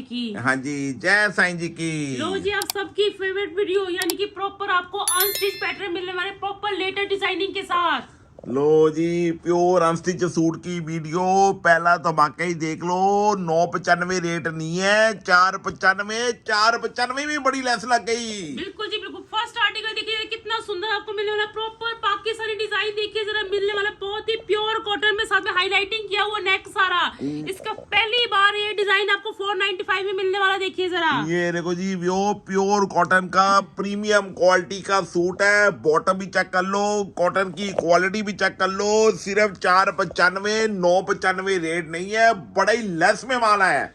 जी की। हाँ जी, जय साईं जी की। लो जी, आप सबकी फेवरेट वीडियो यानी कि प्रॉपर आपको अनस्टिच पैटर्न मिलने वाले प्रॉपर लेटेस्ट डिजाइनिंग के साथ। लो जी, प्योर अनस्टिच सूट की वीडियो पहला धमाका ही देख लो। 995 रेट नहीं है, 495। 495 में बड़ी लेस लग गई। बिल्कुल जी बिल्कुल। फर्स्ट आर्टिकल देखिए कितना सुंदर आपको मिलने वाला प्रॉपर पाकिस्तानी डिजाइन। देखिए जरा मिलने वाला बहुत ही प्योर कॉटन में, साथ में हाईलाइटिंग किया हुआ नेक सारा। इसका पहली बार ये डिजाइन आपको 495 में मिलने वाला। देखिए जरा ये देखो जी, वो प्योर कॉटन का प्रीमियम क्वालिटी का सूट है। बॉटम भी चेक कर लो, कॉटन की क्वालिटी भी चेक कर लो। सिर्फ 495, 995 रेट नहीं है, बड़ा ही लेस में माला है।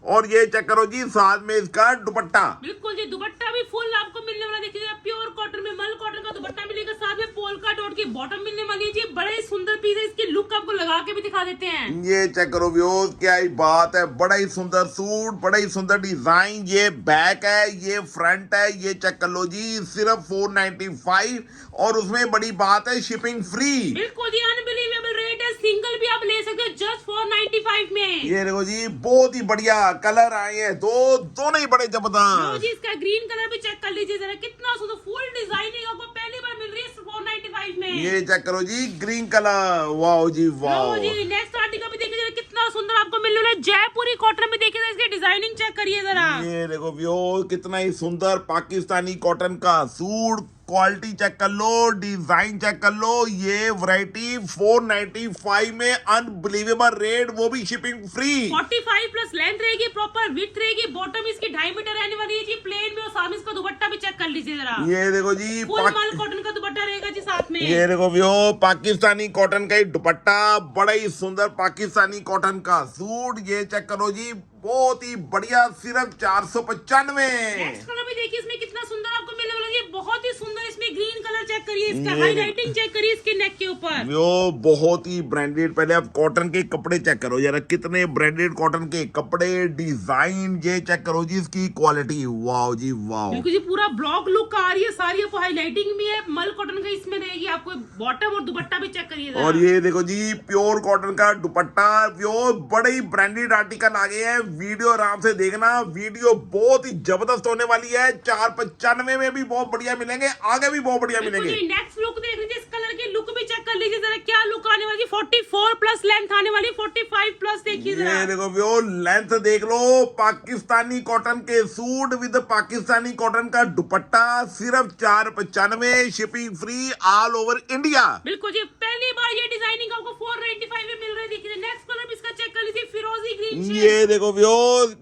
और ये चेक करो जी, साथ में इसका दुपट्टा। बिल्कुल जी, दुपट्टा भी फुल आपको मिलने वाला। देखिए प्योर कॉटन में मल कॉटन का दुपट्टा मिलेगा, साथ में पोलका डॉट की बॉटम मिलने वाली है जी। बड़े ही सुंदर पीस है, इसकी लुक आपको लगा के भी दिखा देते हैं। ये चेक करो व्यूअर्स, क्या ही बात है। बड़ा ही सुंदर सूट, बड़ा ही सुंदर डिजाइन। ये बैक है, ये फ्रंट है। ये चेक कर लो जी, सिर्फ 495। और उसमें बड़ी बात है, शिपिंग फ्री। बिल्कुल जी, अनबिलीवेबल रेट है। सिंगल भी आप ले सकते हो जस्ट 495 में। ये देखो जी, बहुत ही बढ़िया कलर आए हैं, दोनों ही बड़े लो जबरदस्त। जी, इसका ग्रीन कलर भी चेक कर लीजिए जरा, कितना सुंदर फुल डिजाइनिंग आपको पहली बार मिल रही है 495 में। ये चेक करो जी, ग्रीन कलर। वाओ जी वाओ। लो जी, नेक्स्ट आर्टिकल भी देखिए जरा, कितना सुंदर आपको मिलने वाला है जयपुरी कॉटन में। देखिए जरा इसकी डिजाइनिंग चेक करिए जरा। ये देखो व्यूअर्स, कितना ही सुंदर पाकिस्तानी कॉटन का सूट। क्वालिटी चेक कर लो, डिजाइन चेक कर लो। ये वैरायटी 495 में, अनबिलीवेबल रेट, वो भी शिपिंग फ्री। 45 प्लस लेंथ रहेगी, प्रॉपर विड्थ रहेगी। बॉटम इसकी 2.5 मीटर रहने वाली है जी, प्लेन में। और सामने इसका दुपट्टा भी चेक कर लीजिए जरा। ये देखो जी, फुल मल कॉटन का दुपट्टा रहेगा जी साथ में। ये देखो व्यो, पाकिस्तानी कॉटन का ही दुपट्टा। बड़ा ही सुंदर पाकिस्तानी कॉटन का सूट। ये चेक करो जी, बहुत ही बढ़िया, सिर्फ 495। नेक्स्ट कलर भी देखिए इसमें कितना सुंदर आपको मिलने वाला है। बहुत ही सुंदर इसमें ग्रीन कलर चेक करिए, इसका ये हाईलाइटिंग चेक करिए इसके नेक के ऊपर। व्यो, बहुत ही ब्रांडेड। पहले आप कॉटन के कपड़े चेक करो जरा, कितने ब्रांडेड कॉटन के कपड़े, डिजाइन। ये चेक करो जी, इसकी क्वालिटी। वाओ जी वाओ। बिल्कुल जी, पूरा ब्लॉक लुक आ रही है सारी। आपको हाईलाइटिंग भी है, मल कॉटन का इसमें रहेगी। आपको बॉटम और दुपट्टा भी चेक करिए। और ये देखो जी, प्योर कॉटन का दुपट्टा। व्यो, बड़े ही ब्रांडेड आर्टिकल आ गए हैं। वीडियो आराम से देखना, वीडियो बहुत ही जबरदस्त होने वाली है। 495 में भी बहुत बढ़िया मिलेंगे, आगे भी बहुत बढ़िया मिलेंगे। नेक्स्ट लुक देख लीजिए, इस कलर की लुक भी चेक कर लीजिए जरा, क्या लुक आने वाली। 44 प्लस लेंथ आने वाली, 45 प्लस देखिए जरा। ये देखो व्यो, लेंथ देख लो। पाकिस्तानी कॉटन के सूट विद पाकिस्तानी कॉटन का दुपट्टा, सिर्फ 495, shipping free all over India. बिल्कुल जी, पहली बार ये डिजाइनिंग आपको 495 में मिल रही है। देखिए नेक्स्ट कलर भी इसका चेक कर लीजिए, फिरोजी ग्रीन शेड। ये देखो व्यो,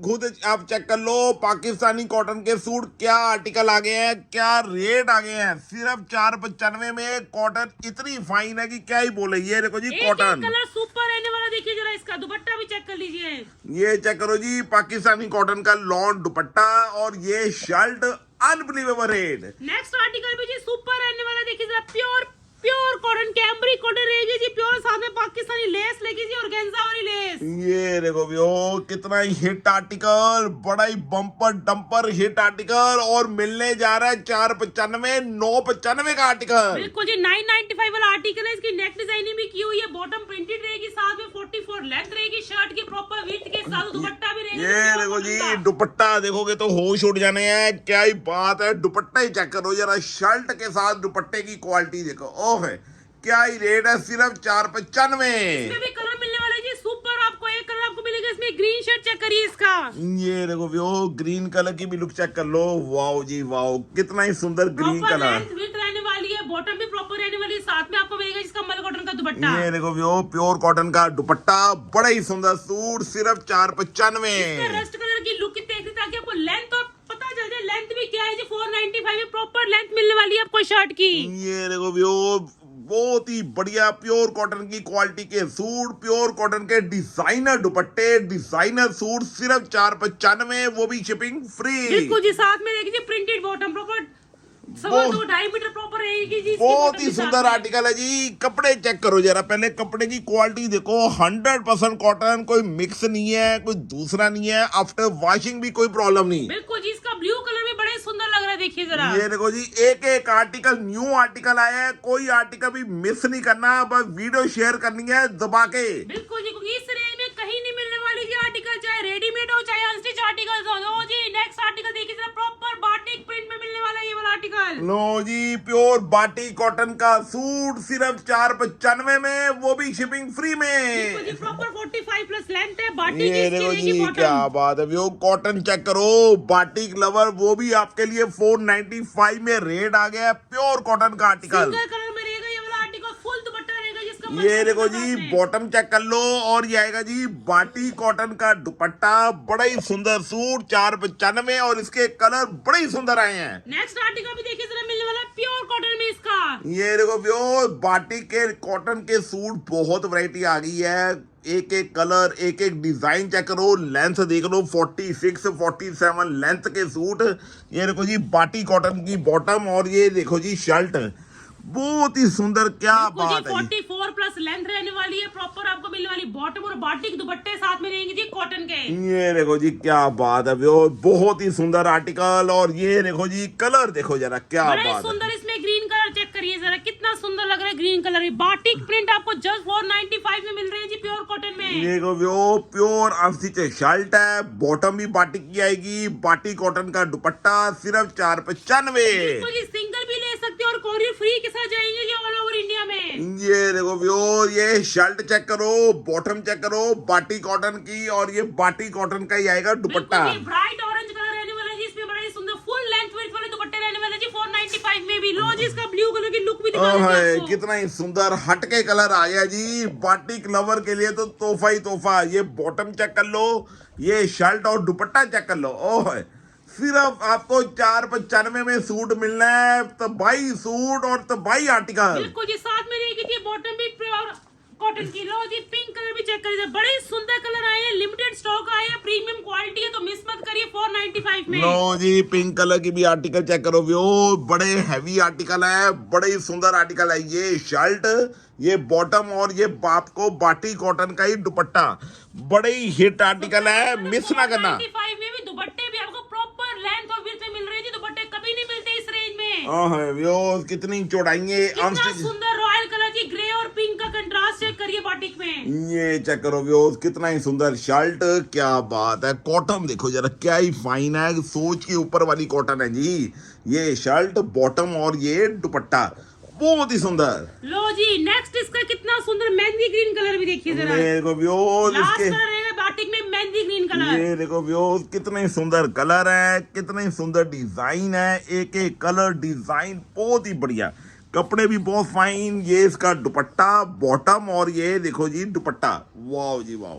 खुद आप चेक कर लो, पाकिस्तानी कॉटन के सूट क्या आर्टिकल आ गए हैं, क्या रेट आ गए हैं। सिर्फ 495 में कॉटन इतनी फाइन है कि क्या ही बोले। ये देखो जी, कॉटन कलर सुपर रहने वाला। देखिए जरा इसका दुपट्टा भी चेक कर लीजिए। ये चेक करो जी, पाकिस्तानी कॉटन का लॉन दुपट्टा। और ये shirt, unbelievable rate. Next article भी जी सुपर रहने वाला। देखिए जरा, प्योर कॉटन, कैमरिक कॉटन रहेगी जी, प्योर। साथ में पाकिस्तानी लेस लगी जी, ऑर्गेन्जा वाली लेस। ये देखो भैया, कितना ही हिट आर्टिकल, बड़ा ही बम्पर डंपर हिट आर्टिकल। और मिलने जा रहा है 495, 995 का आर्टिकल। बिल्कुल जी, 995 वाला आर्टिकल है। इसकी नेक डिजाइनिंग भी की हुई है, बॉटम प्रिंटेड रहेगी, साथ में 44 लेंथ रहेगी शर्ट की, प्रॉपर विड्थ के साथ दुपट्टा भी रहेगा। ये देखो जी, दुपट्टा देखोगे तो होश उड़ जाने हैं। क्या ही बात है, दुपट्टा ही चेक करो जरा, शर्ट के साथ दुपट्टे की क्वालिटी देखो। ओह क्या ही रेट है, सिर्फ 495। इसमें भी कलर मिलने वाला है जी सुपर। आपको एक कलर आपको मिलेगा इसमें, ग्रीन शर्ट चेक करिए इसका। ये देखो व्यो, ग्रीन कलर की भी लुक चेक कर लो। वाओ जी वाओ, कितना ही सुंदर ग्रीन कलर। विड्थ रहने वाली है, बॉटम भी प्रॉपर रहने वाली है, साथ में आपको मिलेगा इसका मल कॉटन का दुपट्टा। ये देखो व्यो, प्योर कॉटन का दुपट्टा, बड़ा ही सुंदर सूट, सिर्फ 495। रस्ट कलर की लुक देखिए, ताकि आपको लेंथ और पता चल जाए लेंथ भी क्या है जी। 495 में प्रॉपर लेंथ मिलने वाली है आपको शर्ट की। ये देखो व्यो, बहुत ही बढ़िया प्योर कॉटन की क्वालिटी के सूट, प्योर कॉटन के डिजाइनर दुपट्टे, डिजाइनर सूट, सिर्फ 495, वो भी शिपिंग फ्री। बिल्कुल जी, साथ में देखिए printed bottom, proper 2.5 metre proper रहेगी जी। बहुत ही सुंदर आर्टिकल है जी। कपड़े चेक करो जरा, पहले कपड़े की क्वालिटी देखो। 100% कॉटन, कोई मिक्स नहीं है, कोई दूसरा नहीं है। आफ्टर वॉशिंग भी कोई प्रॉब्लम नहीं। बिल्कुल जी, इसका ब्लू कलर भी बड़े सुंदर लग रहा है। देखिए जरा, ये देखो जी, एक एक आर्टिकल न्यू आर्टिकल आया है, कोई आर्टिकल भी मिस नहीं करना, बस वीडियो शेयर करनी है दबा के। बिल्कुल जी, क्योंकि इस रेंज में कहीं नहीं मिलने वाली जी आर्टिकल, चाहे रेडीमेड हो चाहे अनस्टिच आर्टिकल आर्टिकल। लो जी, प्योर बाटिक कॉटन का सूट सिर्फ 495 में, वो भी शिपिंग फ्री देखो जी में। प्रॉपर 45 प्लस लेंथ है, बाटिक की ये इसकी देखो रहेगी जी, क्या बॉटम। बात है, वो कॉटन चेक करो, बाटिक लवर, वो भी आपके लिए 495 में रेट आ गया है, प्योर कॉटन का आर्टिकल। सिंगल कलर में रहेगा ये वाला आर्टिकल, फुल दुपट्टा रहेगा जिसका ये देखो साथ जी, में। बॉटम चेक कर लो, और ये आएगा जी बाटी कॉटन का दुपट्टा, बड़ा ही सुंदर सूट 495, और इसके कलर बड़े ही सुंदर आए हैं। नेक्स्ट आर्टिकल भी देखिए जरा, मिलने वाला प्योर कॉटन में इसका। ये देखो प्योर बाटी के कॉटन के सूट, बहुत वैरायटी आ गई है, एक एक कलर, एक एक डिजाइन चेक करो, लेंथ देख लो, 46 47 लेंथ के सूट। ये देखो जी बाटी कॉटन की बॉटम, और ये देखो जी शर्ट, बहुत ही सुंदर, क्या देखो जी बात है जी। 44 प्लस लेंथ रहने वाली है, प्रॉपर आपको मिलने वाली बॉटम और बाटिक दुपट्टे साथ में रहेंगे जी कॉटन के। ये देखो जी, क्या बात है, वो बहुत ही सुंदर आर्टिकल, और ये देखो जी कलर देखो जरा, क्या बड़ा ही बात है। सुंदर, इसमें ग्रीन कलर चेक करिए जरा, कितना सुंदर लग रहा है ग्रीन कलर। बाटिक प्रिंट आपको जस्ट 495 में मिल रही है जी प्योर कॉटन में। ये देखो वो प्योर अनस्टिच शर्ट है, बॉटम भी बाटिक की आएगी, बाटी कॉटन का दुपट्टा सिर्फ 495। देखो जी सिंगल भी ले सकते हो और कोरियर फ्री के साथ जाएंगे जी ऑल ओवर इंडिया में। ये देखो व्यूअर, ये शर्ट चेक करो, बॉटम चेक करो, बाटी कॉटन की, और ये बाटी कॉटन का ही आएगा दुपट्टा। ब्राइट ऑरेंज कलर रहने वाला है जी, इसमें बड़ा ही सुंदर फुल लेंथ विड्थ वाले दुपट्टे रहने वाले जी 495 में भी। लो जी इसका ब्लू कलर की लुक भी दिखा देते हैं आपको। कितना ही सुंदर हटके कलर आ गया जी, बाटिक लवर के लिए तो तोहफा ही तोहफा। ये बॉटम चेक कर लो, ये शर्ट और दुपट्टा चेक कर लो, ओह सिर्फ आपको 495 में सूट मिलना है, तबाही सूट और तबाही आर्टिकल। बिल्कुल जी, साथ में रहेगी जी बॉटम भी प्योर कॉटन की। लो जी पिंक कलर भी चेक करिए, बड़े ही सुंदर कलर आए हैं, लिमिटेड स्टॉक आया है, प्रीमियम क्वालिटी है, तो मिस मत करिए 495 में। लो जी, पिंक कलर की भी आर्टिकल चेक करो, वो बड़े हैवी आर्टिकल है, बड़े ही सुंदर आर्टिकल है। ये शर्ट, ये बॉटम, और ये बाप को बाटी कॉटन का ही दुपट्टा, बड़े ही हिट आर्टिकल है, मिस ना करना। 495 में भी दुपट्टे भी आपको प्रॉपर लेंथ और विड्थ में मिल रहे हैं जी, दुपट्टे कभी नहीं मिलते इस रेंज में। वो कितनी चौड़ाई, कितना सुंदर रॉयल कलर जी, ग्रे और पिंक का कंट्रास्ट चेक करिए बाटिक में। ये चेक करो वो कितना ही सुंदर शर्ट, क्या बात है। कॉटन देखो जरा, क्या ही फाइन है, सोच के ऊपर वाली कॉटन है जी। ये शर्ट, बॉटम और ये दुपट्टा बहुत ही सुंदर। लो जी नेक्स्ट इसका कितना सुंदर मेहंदी ग्रीन कलर भी देखिए जरा। देखो वो लास्ट इसके, कलर रहेगा बाटिक में मेहंदी ग्रीन कलर। ये देखो वो कितने सुंदर कलर है, कितने सुंदर डिजाइन है, एक एक कलर डिजाइन बहुत ही बढ़िया, कपड़े भी बहुत फाइन। ये इसका दुपट्टा, बॉटम, और ये देखो जी दुपट्टा, वाह जी वाह,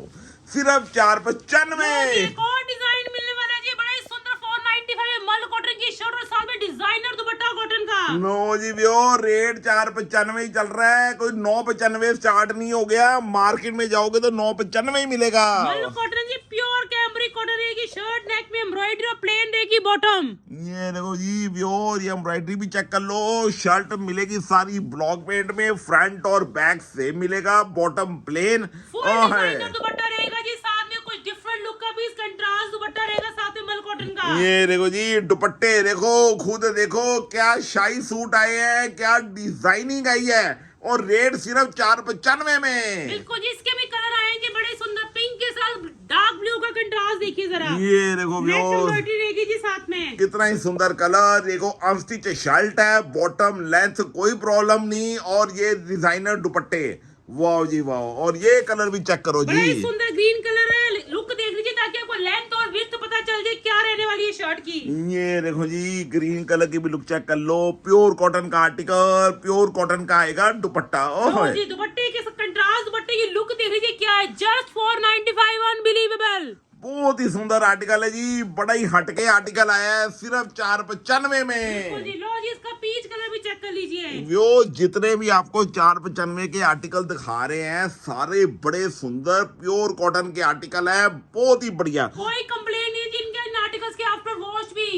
सिर्फ 495। एक और डिजाइन मिलने वाला है जी, बड़ा ही सुंदर 495 में मल कॉटन की शर्ट और साथ में डिजाइनर दुपट्टा कॉटन का। नो जी वो रेट 495 ही चल रहा है, कोई 995 स्टार्ट नहीं हो गया, मार्केट में जाओगे तो 995 ही मिलेगा। मल कॉटन जी प्योर कैमरिक कॉटन रहेगी, शर्ट नेक में एम्ब्रॉयडरी और प्लेन रहेगी बॉटम। ये देखो जी व्यूअर, ये एम्ब्रॉयडरी भी चेक कर लो, शर्ट मिलेगी सारी ब्लॉक प्रिंट में, फ्रंट और बैक सेम मिलेगा, बॉटम प्लेन। फुल डिजाइनर दुपट्टा रहेगा जी, साथ में कुछ डिफरेंट लुक का भी कंट्रास्ट दुपट्टा रहेगा साथ में मल कॉटन का। ये देखो जी दुपट्टे देखो, खुद देखो क्या शाही सूट आए हैं, क्या डिजाइनिंग आई है, और रेट सिर्फ 495 में। बिल्कुल जी, इसके भी कलर आएंगे बड़े सुंदर, पिंक के साथ डार्क ब्लू का कंट्रास्ट देखिए जरा। ये देखो नेक व्यूअर, एम्ब्रॉयडरी रहेगी जी साथ में। कितना ही सुंदर कलर, देखो अनस्टिच शर्ट है, बॉटम लेंथ कोई प्रॉब्लम नहीं, और ये डिजाइनर दुपट्टे, वाह जी वाह। और ये कलर भी चेक करो बड़ा ही जी, सुंदर ग्रीन कलर है, लुक देख लीजिए ताकि आपको लेंथ और विड्थ पता चल जाए क्या रहने वाली है शर्ट की। ये देखो जी ग्रीन कलर की भी लुक चेक कर लो, प्योर कॉटन का आर्टिकल, प्योर कॉटन का आएगा दुपट्टा। ओह जी दुपट्टे के कंट्रास्ट दुपट्टे की लुक देख लीजिए क्या है, जस्ट 495, अनबिलीवेबल। बहुत ही सुंदर आर्टिकल है जी, बड़ा ही हटके आर्टिकल आया है, सिर्फ 495 में। जी लो जी इसका पीच कलर भी चेक कर लीजिए। वो जितने भी आपको 495 के आर्टिकल दिखा रहे हैं, सारे बड़े सुंदर प्योर कॉटन के आर्टिकल है, बहुत ही बढ़िया। कोई कंप्लेन नहीं जिनके आर्टिकल्स के आफ्टर वॉश भी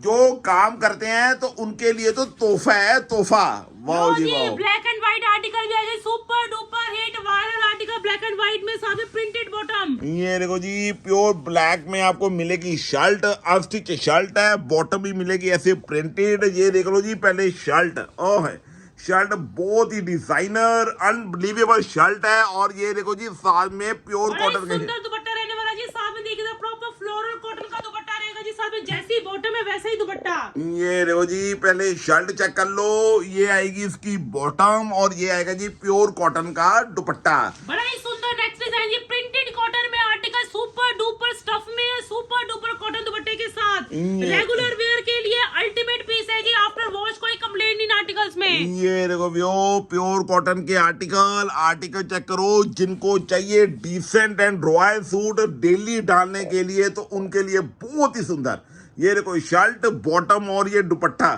जो काम करते हैं तो उनके लिए तो तोहफा है, तोहफा, वाह जी वाह। ब्लैक एंड व्हाइट आर्टिकल भी आ गए, super duper hit viral article black and white में, साथ में प्रिंटेड बॉटम। ये देखो जी प्योर ब्लैक में आपको मिलेगी शर्ट, अनस्टिच शर्ट है, बॉटम भी मिलेगी ऐसे प्रिंटेड। ये देख लो जी पहले शर्ट, ओह शर्ट बहुत ही डिजाइनर अनबिलीवेबल शर्ट है, और ये देखो जी साथ में प्योर कॉटन सुंदर दुपट्टा रहने वाला जी, साथ में देखिए प्रॉपर फ्लोरल कॉटन का दुपट्टा रहेगा जी, साथ में जैसी बॉटम है वैसा ही दुपट्टा। ये देखो जी, पहले शर्ट चेक कर लो, ये आएगी इसकी बॉटम और ये आएगा जी प्योर कॉटन का दुपट्टा। बड़ा ही सुंदर नेक्स्ट डिजाइन, ये प्रिंटेड कॉटन में आर्टिकल, सुपर डुपर स्टफ में, सुपर डुपर कॉटन दुपट्टे के साथ रेगुलर वेयर के लिए अल्टीमेट पीस है जी। आफ्टर वॉश कोई कंप्लेंट नहीं आर्टिकल्स में। ये देखो भैया, प्योर कॉटन के आर्टिकल चेक करो। जिनको चाहिए decent and royal suit daily डालने के लिए तो उनके लिए बहुत ही सुंदर। ये देखो शर्ट, बॉटम और ये दुपट्टा।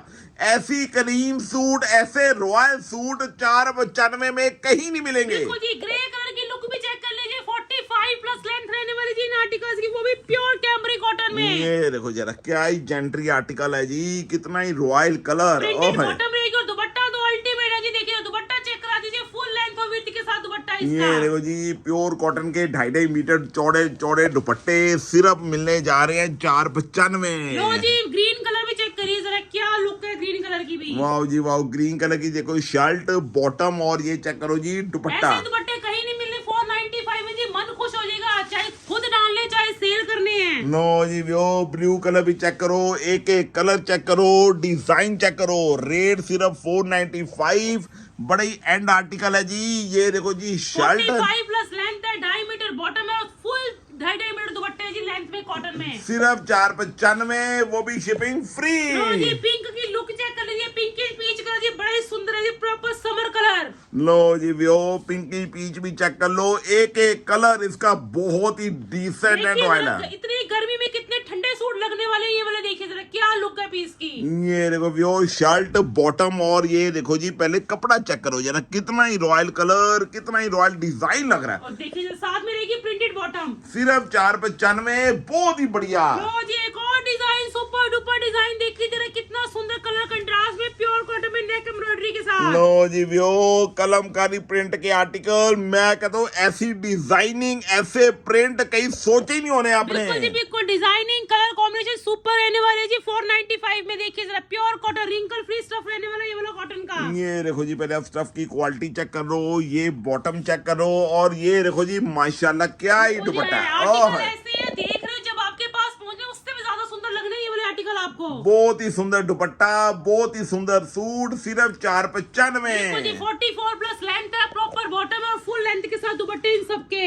ऐसी क्रीम सूट, ऐसे रॉयल सूट 495 में कहीं नहीं मिलेंगे। देखो जी, ग्रे कलर की लुक भी चेक कर लीजिए, 45 प्लस लेंथ रहने वाली जी इन आर्टिकल्स की, वो भी प्योर कैमरी कॉटन में। ये देखो जरा, क्या ही जेंट्री आर्टिकल है जी, कितना ही रॉयल कलर। प्रिंटेड बॉटम रहेगी और दुपट्टा तो अल्टीमेट है जी। देखिए दुपट्टा चेक करा दीजिए, फुल लेंथ और विड्थ के साथ दुपट्टा इसका। ये देखो जी, प्योर कॉटन के 2.5 मीटर चौड़े चौड़े दुपट्टे सिर्फ मिलने जा रहे हैं 495। लो जी, ग्रीन कलर भी चेक करिए जरा, क्या लुक है ग्रीन कलर की भी। वाह जी वाह, ग्रीन कलर की देखो शर्ट, बॉटम और ये चेक करो जी दुपट्टा। ऐसे दुपट्टे कहीं नहीं मिलने 495 में जी, मन खुश हो जाएगा, चाहे खुद डालने चाहे सेल करने हैं। नो जी वो ब्लू कलर भी चेक करो, एक एक कलर चेक करो, डिजाइन चेक करो। रेट सिर्फ 495, बड़ा ही एंड आर्टिकल है जी। ये देखो जी शर्ट 45 प्लस लेंथ है, 2.5 मीटर बॉटम है और फुल 2.5 मीटर दुपट्टे है जी लेंथ में कॉटन में। सिर्फ 495, वो भी शिपिंग फ्री। लो जी, पिंक की लुक चेक कर लीजिए, पिंकिश पीच कलर जी, बड़ा ही सुंदर है जी, प्रॉपर समर कलर। लो जी वो पिंकी पीच भी चेक कर लो, एक एक कलर इसका बहुत ही डिसेंट एंड रॉयल है। इतनी गर्मी में कितने ठंडे सूट लगने वाले हैं ये वाले, देखिए जरा क्या लुक है पीस की। ये देखो वो शर्ट, बॉटम और ये देखो जी, पहले कपड़ा चेक करो जरा, कितना ही रॉयल कलर, कितना ही रॉयल डिजाइन लग रहा है। और देखिए जरा, साथ में रहेगी प्रिंटेड बॉटम। सिर्फ 495, बहुत ही बढ़िया। लो जी, एक और डिजाइन, सुपर डुपर डिजाइन, देखिए जरा कितना सुंदर कलर कंट्रास्ट में, प्योर कॉटन में नेक एम्ब्रॉयडरी के साथ। लो जी वो कलमकारी प्रिंट के आर्टिकल, मैं कहता हूँ ऐसी डिजाइनिंग, ऐसे प्रिंट कहीं सोचे ही नहीं होने आपने। बिल्कुल जी, बिल्कुल डिजाइनिंग, कलर कॉम्बिनेशन सुपर रहने वाले जी। 495 में देखिए जरा, pure cotton, wrinkle free stuff रहने वाला ये वाला कॉटन का। ये देखो जी, पहले आप स्टफ की क्वालिटी चेक करो, ये बॉटम चेक करो और ये देखो जी माशाल्लाह क्या ही दुपट्टा है। आर्टिकल ऐसे है, देख रहे हो जब आपके पास पहुंचे उससे भी ज्यादा सुंदर लगने ये वाले आर्टिकल आपको। बहुत ही सुंदर दुपट्टा, बहुत ही सुंदर सूट, सिर्फ 495। 44 प्लस लेंथ है, प्रॉपर बॉटम है और फुल लेंथ के साथ दुपट्टे इन सबके।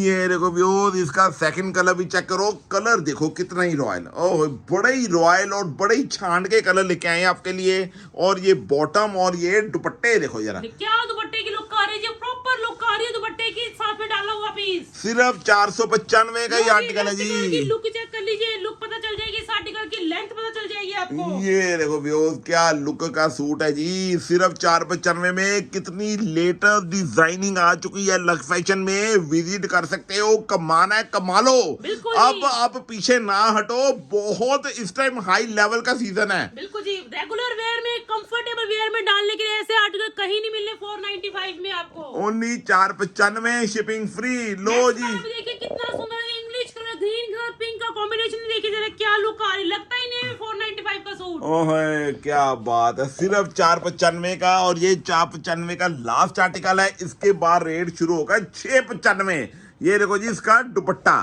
ये देखो व्यूअर्स, इसका सेकंड कलर भी चेक करो, कलर देखो कितना ही रॉयल, ओह बड़े ही रॉयल और बड़े ही छांट के कलर लेके आए हैं आपके लिए। और ये बॉटम और ये दुपट्टे देखो जरा, क्या दुपट्टे की लुक आ रही है, प्रॉपर लुक आ रही है दुपट्टे की, साथ में डाला हुआ पीस। सिर्फ 495 का ही आर्टिकल है जी। लुक चेक कर लीजिए, लुक पता चल जाएगी, इस आर्टिकल की लेंथ पता चल जाएगी आपको। ये देखो व्यूअर्स, क्या लुक का सूट है जी, सिर्फ 495 में। कितनी लेटेस्ट डिजाइनिंग आ चुकी है लक्स फैशन में, विजिट कर सकते हो, कमाना है कमा लो। अब आप पीछे ना हटो, बहुत इस टाइम हाई लेवल का सीजन है। बिल्कुल जी, रेगुलर वेयर में, कंफर्टेबल वेयर में डालने के लिए ऐसे आर्टिकल कहीं नहीं मिलने 495 में आपको। Only 495, shipping free. लो जी, देखिए कितना सुंदर English colour, green colour, pink का कॉम्बिनेशन, देखिए जरा क्या लुक आ रही, लगता ही नहीं है 495 का सूट। ओह क्या बात है, सिर्फ 495 का। और ये 495 का लास्ट आर्टिकल है, इसके बाद रेट शुरू होगा 695। ये देखो जी इसका दुपट्टा।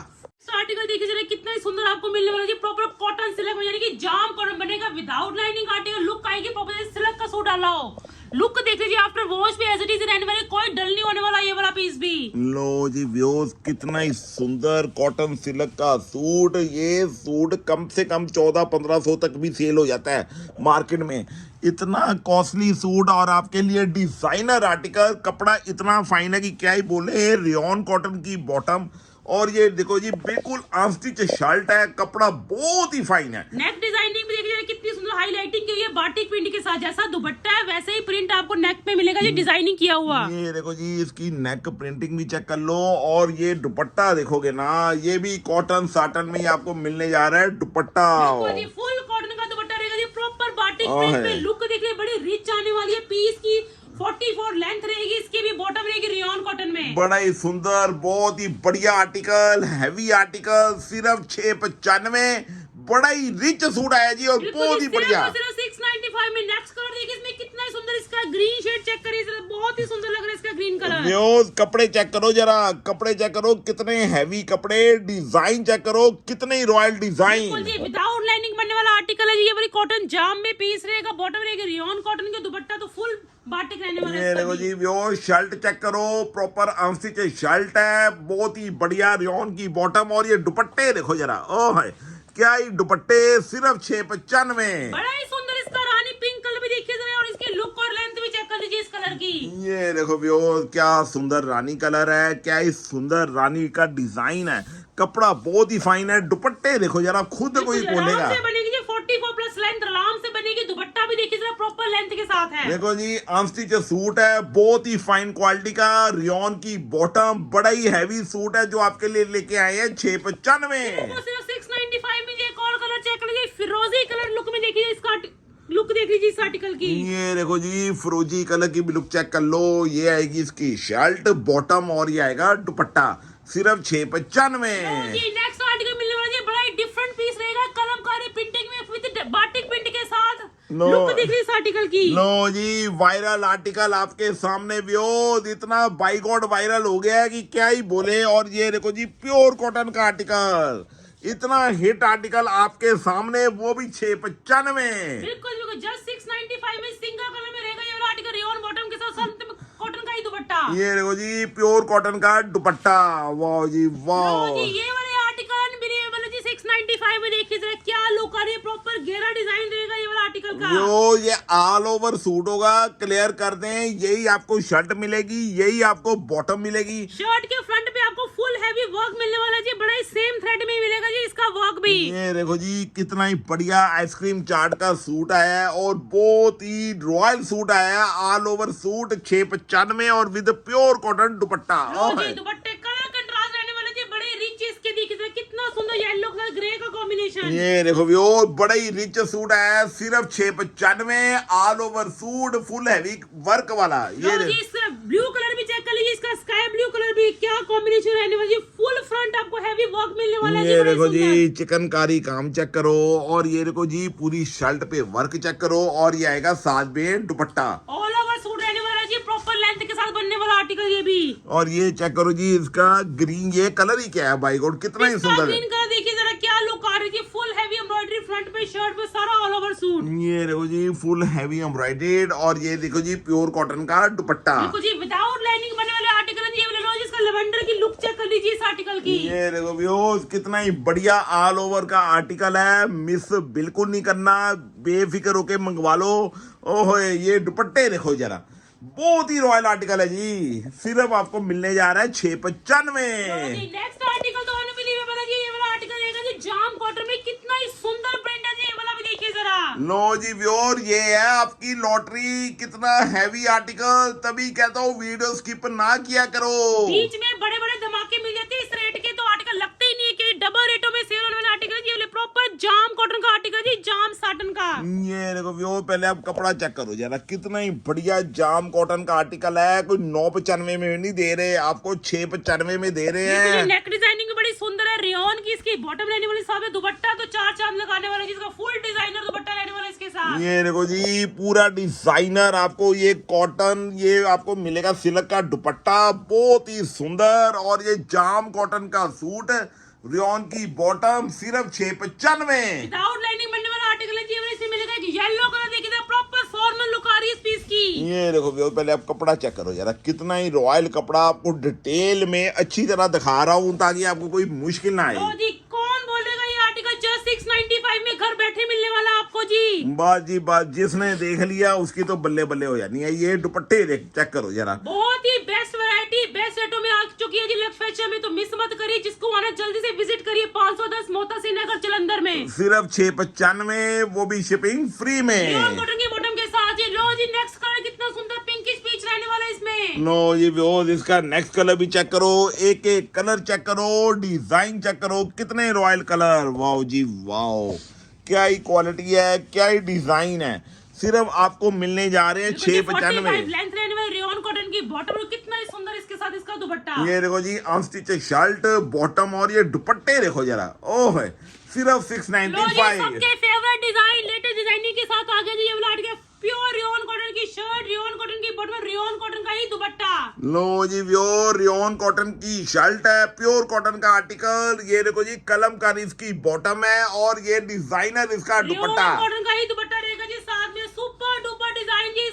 आर्टिकल देखिए जरा कितना ही सुंदर आपको मिलने वाला जी, प्रॉपर कॉटन सिल्क में, यानी कि जाम कॉटन बनेगा, विदाउट लाइनिंग आर्टिकल, लुक आएगी प्रॉपर सिल्क का सूट डाला हो। लुक देख लीजिए, आफ्टर वॉश भी एज इट इज रहने वाले, कोई डल नहीं होने वाला ये वाला पीस भी। लो जी व्यूअर्स, कितना ही सुंदर कॉटन सिल्क का सूट। ये सूट कम से कम 1400-1500 तक भी सेल हो जाता है मार्केट में। इतना कॉस्टली सूट और आपके लिए डिजाइनर आर्टिकल, कपड़ा इतना फाइन है कि क्या ही बोले। रेयॉन कॉटन की बॉटम और ये देखो जी बिल्कुल अनस्टिच शर्ट है, कपड़ा बहुत ही फाइन है। नेक डिजाइनिंग भी देखिए कितनी सुंदर हाईलाइटिंग की है, बाटिक प्रिंट के साथ, जैसा दुपट्टा है वैसे ही प्रिंट आपको नेक पे मिलेगा जी, डिजाइनिंग किया हुआ। ये देखो जी, इसकी नेक प्रिंटिंग भी चेक कर लो। और ये दुपट्टा देखोगे ना, ये भी कॉटन साटन में ही आपको मिलने जा रहा है दुपट्टा। फुल कॉटन का दुपट्टा रहेगा जी, प्रॉपर बाटिक प्रिंट में। लुक देखिए बड़ी रिच आने वाली है पीस की, 44 लेंथ रहेगी, इसकी भी बॉटम रहेगी रेयॉन कॉटन में। बड़ा ही सुंदर, बहुत ही बढ़िया आर्टिकल, हैवी आर्टिकल, सिर्फ 695। बड़ा ही रिच सूट आया जी और बहुत ही बढ़िया। सिर्फ 695 में। नेक्स्ट कलर देखिए, इसमें कितना सुंदर सुंदर इसका ग्रीन शेड चेक करिए जरा, बहुत ही सुंदर लग रहा है इसका ग्रीन कलर। व्यूअर्स कपड़े चेक करो जरा, कपड़े चेक करो कितने हैवी कपड़े, डिजाइन चेक करो कितने रॉयल डिजाइन। जी विदाउट लाइनिंग बनने वाला आर्टिकल है जी, ये वाली कॉटन जाम में पीस रहेगा, बॉटम रहेगा रियॉन कॉटन के, दुपट्टा तो फुल बाटिक रहने वाला है। ये देखो जी व्यूअर्स शर्ट चेक करो, प्रॉपर अनस्टिच शर्ट है, बहुत ही बढ़िया रियॉन की बॉटम, और ये दुपट्टे देखो जरा, ओह है क्या ही दुपट्टे, सिर्फ 695। बड़ा ही सुंदर इसका रानी पिंक कलर भी देखिए जरा, और इसके लुक और लेंथ भी चेक कर लीजिए इस कलर की। ये देखो व्यूअर्स क्या सुंदर रानी कलर है, क्या ही सुंदर रानी का डिजाइन है, कपड़ा बहुत ही फाइन है, दुपट्टे देखो जरा, खुद कोई बोलेगा। आराम से बनेगी जी, 44 प्लस लेंथ आराम से बनेगी, दुपट्टा भी देखिए जरा प्रॉपर लेंथ के साथ है। देखो जी अनस्टिच सूट है, बहुत ही फाइन क्वालिटी का, रियॉन की बॉटम, बड़ा ही हैवी सूट है जो आपके लिए लेके आए हैं 695। 695 में एक और कलर चेक कर लीजिए, फिरोजी कलर लुक में देखिए इसका लुक देख लीजिए इस आर्टिकल की। ये देखो जी फिरोजी कलर की भी लुक चेक कर लो, ये आएगी इसकी शर्ट बॉटम, और ये आएगा दुपट्टा, सिर्फ 695। जी नेक्स्ट आर्टिकल मिलने वाला है, बड़ा ही डिफरेंट पीस रहेगा, कलमकारी प्रिंटिंग में विद बाटिक प्रिंट के साथ। लुक देख लीजिए इस आर्टिकल की। लो जी वायरल आर्टिकल आपके सामने, व्यूअर्स इतना बाय गॉड वायरल हो गया है कि क्या ही बोले। और ये देखो जी प्योर कॉटन का आर्टिकल, इतना हिट आर्टिकल आपके सामने, वो भी 695। बिल्कुल जस्ट 695 में सिंगल कलर में रहेगा ये वाला आर्टिकल, रियॉन बॉटम के साथ कॉटन का ही दुपट्टा। ये देखो जी प्योर कॉटन का दुपट्टा, वाह जी वाह। जी ये वाले आर्टिकल अनबिलीवेबल है जी, 695 में देखिए जरा क्या लुक आ रही है, प्रॉपर घेरा डिजाइन रहेगा ये वाला आर्टिकल का। जो ये ऑल ओवर सूट होगा, क्लियर कर दें, यही आपको शर्ट मिलेगी, यही आपको बॉटम मिलेगी। शर्ट के फ्रंट पे आपको फुल हैवी वर्क मिलने वाला है जी, बड़ा ही सेम थ्रेड में ही मिलेगा जी इसका वर्क भी। ये देखो जी कितना ही बढ़िया आइसक्रीम चार्ट का सूट आया है, और बहुत ही रॉयल सूट आया है, ऑल ओवर सूट 695 और विद प्योर कॉटन दुपट्टा। जी दुपट्टे कलर कंट्रास्ट रहने वाले जी, बड़े रिच इसके दिखे, कितना सुंदर येलो कलर ग्रे का कॉम्बिनेशन। ये देखो व्यो बड़ा ही रिच सूट है, सिर्फ 695, all over suit full heavy work वाला। ये जी इसका ब्लू कलर भी चेक कर लीजिए, इसका स्काई ब्लू कलर भी क्या कॉम्बिनेशन रहने वाला है, फुल फ्रंट आपको हैवी वर्क मिलने वाला है। ये देखो जी चिकनकारी काम चेक करो, और ये देखो जी पूरी शर्ट पे वर्क चेक करो, और ये आएगा साथ में दुपट्टा, ऑल ओवर सूट रहने वाला है जी, प्रॉपर लेंथ के साथ बनने वाला आर्टिकल ये भी। और ये चेक करो जी इसका ग्रीन, ये कलर ही क्या है बाई गॉड, कितना ही सुंदर है। ग्रीन कलर देखिए जरा क्या लुक आ रही है, फुल हैवी एम्ब्रॉयडरी फ्रंट पे शर्ट पे सारा ऑल ओवर सूट। ये देखो जी फुल हैवी एम्ब्रॉयडर्ड, और ये देखो जी प्योर कॉटन का दुपट्टा। देखो जी विदाउट लाइनिंग बनने वाले आर्टिकल है जी, ये वाला लो जी, इसका लेवेंडर की लुक चेक कर लीजिए इस आर्टिकल की। ये देखो व्यूअर्स कितना ही बढ़िया ऑल ओवर का आर्टिकल है, मिस बिल्कुल नहीं करना, बेफिक्र होके मंगवा लो। ओहो ये दुपट्टे देखो जरा, बहुत ही रॉयल आर्टिकल है जी, सिर्फ आपको मिलने जा रहा है 695। नेक्स्ट आर्टिकल तो अनबिलीवेबल है जी, ये वाला आर्टिकल रहेगा जी जाम कॉटन में, कितना ही सुंदर प्रिंट है जी, ये वाला भी देखिए जरा। लो जी व्यूअर ये है आपकी लॉटरी, कितना हैवी आर्टिकल, तभी कहता हूँ वीडियो स्किप ना किया करो। बीच में बड़े बड़े धमाके मिल जाते हैं इस रेट के, तो आर्टिकल लगते ही नहीं है कि डबल रेटों में सेल होने वाला आर्टिकल है जी, प्रॉपर जाम कॉटन का आर्टिकल जी, जाम साटन का। ये देखो व्यूअर पहले आप कपड़ा चेक करो जरा, कितना ही बढ़िया जाम कॉटन का आर्टिकल है, कोई 995 में नहीं दे रहे आपको, 695 में दे रहे हैं। नेक डिजाइनिंग बड़ी सुंदर है, रियॉन की इसकी बॉटम रहने वाली, साथ में दुपट्टा तो 4 चांद लगाने वाला, जिसका फुल डिजाइनर दुपट्टा रहने वाला इसके साथ। ये देखो जी पूरा डिजाइनर आपको, ये कॉटन, ये आपको मिलेगा सिल्क का दुपट्टा, बहुत ही सुंदर, और ये जाम कॉटन का सूट, रियॉन की बॉटम, सिर्फ 695। विदाउट लाइनिंग बनने वाला आर्टिकल है जी, इसमें मिलेगा एक येलो कलर देखिए, प्रॉपर फॉर्मल लुक आ रही है इस पीस की। ये देखो भैया पहले आप कपड़ा चेक करो जरा, कितना ही रॉयल कपड़ा, आपको डिटेल में अच्छी तरह दिखा रहा हूँ ताकि आपको कोई मुश्किल ना आए। जी कौन बोलेगा ये आर्टिकल जस्ट 695 में घर बैठे मिलने वाला आपको जी। बात जी बात, जिसने देख लिया उसकी तो बल्ले बल्ले हो जानी है। ये दुपट्टे देख चेक करो जरा, बहुत ही बेस्ट वैरायटी बेस्ट रेटों में आ चुकी है जी लक्स फैशन में, तो मिस मत करिए, जिसको आना जल्दी से विजिट करिए, 510 मोता श्रीनगर जलंधर में, सिर्फ 695, वो भी शिपिंग फ्री में, कॉटन के बॉटम के साथ। जी लो जी नेक्स्ट कलर कितना सुंदर पिंकिश पीच रहने वाला है इसमें। नो ये व्यूअर्स इसका नेक्स्ट कलर भी चेक करो, एक एक कलर चेक करो, डिजाइन चेक करो, कितने रॉयल कलर, वाओ जी वाओ, क्या ही क्वालिटी है, क्या ही डिजाइन है, सिर्फ आपको मिलने जा रहे हैं 695। लेंथ रहने वाली रियॉन कॉटन की बॉटम, कितना ही सुंदर इसके साथ इसका दुपट्टा। ये देखो जी अनस्टिच शर्ट बॉटम, और ये दुपट्टे देखो जरा, ओह है सिर्फ 695। सबके फेवरेट डिजाइन लेटेस्ट डिजाइनिंग के साथ आ गया जी, ये वाला प्योर रियोन कॉटन की शर्ट, रियोन कॉटन की बॉटम, रियोन कॉटन का ही दुपट्टा। लो जी प्योर रियोन कॉटन की शर्ट है, प्योर कॉटन का आर्टिकल। ये देखो जी कलमकारी इसकी बॉटम है और ये डिजाइनर इसका दुपट्टा। रियोन कॉटन का ही दुपट्टा रहेगा जी, साथ में सुपर डुपर डिजाइन जी।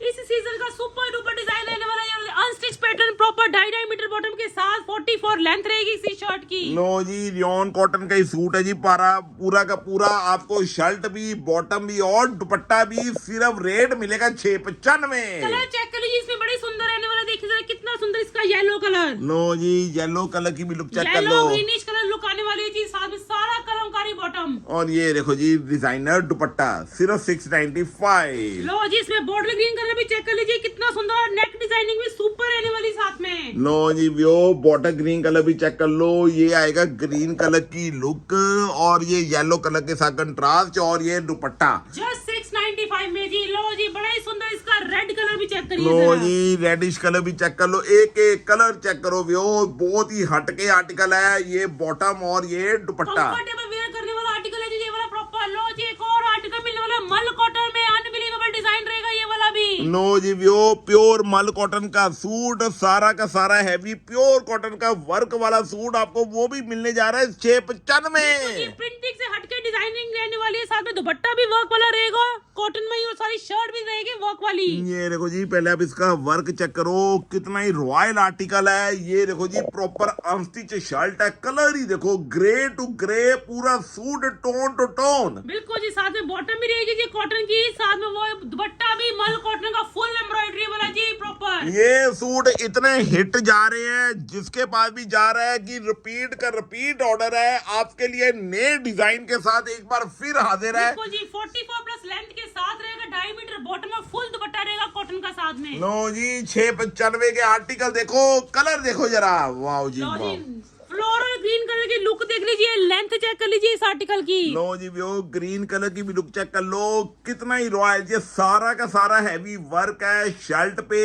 इस सीजन का सुपर डुपर डिजाइन रहने वाला है, unstitch pattern, proper 2.5 metre bottom के साथ 44 लेंथ रहेगी इसी शर्ट की। लो जी रियोन कॉटन का ही सूट है जी, पूरा का पूरा आपको शर्ट भी, बॉटम भी और दुपट्टा भी। सिर्फ रेट मिलेगा 695। कलर चेक कर लीजिए, इसमें बड़ी सुंदर रहने वाला। देखिए जरा कितना सुंदर इसका येलो कलर। लो जी येलो कलर की भी लुक चेक कर येलो लो। ग्रीनिश कलर लुक आने वाली है जी, साथ में सारा कलमकारी बॉटम। और ये देखो जी डिजाइनर दुपट्टा सिर्फ 695। लो जी इसमें बॉर्डर ग्रीन कलर भी चेक कर लीजिए, कितना सुंदर। नेक डिजाइनिंग भी सुपर रहने वाली साथ में। लो जी व्यो बॉर्डर ग्रीन कलर भी चेक कर लो। ये आएगा ग्रीन कलर की लुक और ये येलो कलर के साथ कंट्रास्ट और ये दुपट्टा जस्ट 695 में जी। लो जी बड़ा ही सुंदर इसका रेड कलर भी चेक करिए लो जरा। जी रेडिश कलर भी चेक कर लो। एक एक कलर चेक करो व्यो, बहुत ही हटके आर्टिकल है ये बॉटम और ये दुपट्टा। कंफर्टेबल वेयर करने वाला आर्टिकल है जी ये वाला प्रॉपर। लो जी एक और आर्टिकल मिलने वाला मल कॉटन में, अनबिलीवेबल डिजाइन रहेगा ये वाला भी। नो जी व्यो प्योर मल कॉटन का सूट, सारा का सारा हैवी प्योर कॉटन का वर्क वाला सूट आपको वो भी मिलने जा रहा है 695। प्रिंटिंग से हटके डिजाइनिंग रहने वाली है, साथ में दुपट्टा भी वर्क वाला रहेगा कॉटन में ही, और सारी शर्ट भी रहेगी वर्क वाली। ये देखो जी पहले आप इसका वर्क चेक करो, कितना ही रॉयल आर्टिकल है। ये देखो जी प्रॉपर अनस्टिच शर्ट है, कलर ही देखो ग्रे टू ग्रे, पूरा सूट टोन टू टोन। बिल्कुल जी, साथ में बॉटम भी रहेगी जी कॉटन की, साथ में वो दुपट्टा भी मल कॉटन का फुल एम्ब्रॉयडरी वाला जी प्रॉपर। ये सूट इतने हिट जा रहे हैं, जिसके पास भी जा रहा है कि रिपीट का रिपीट ऑर्डर है आपके लिए नए डिजाइन के साथ एक बार फिर हाजिर है। बिल्कुल जी 44 प्लस लेंथ के साथ रहेगा, 2.5 मीटर बॉटम में फुल दुपट्टा रहेगा कॉटन का साथ में। लो जी 695 के आर्टिकल देखो, कलर देखो जरा, वाह जी लो वाह। जी फ्लोरल ग्रीन कलर की लुक देख लीजिए, लेंथ चेक कर लीजिए इस आर्टिकल की। लो जी वो ग्रीन कलर की भी लुक चेक कर लो, कितना ही रॉयल। ये सारा का सारा हैवी वर्क है शर्ट पे,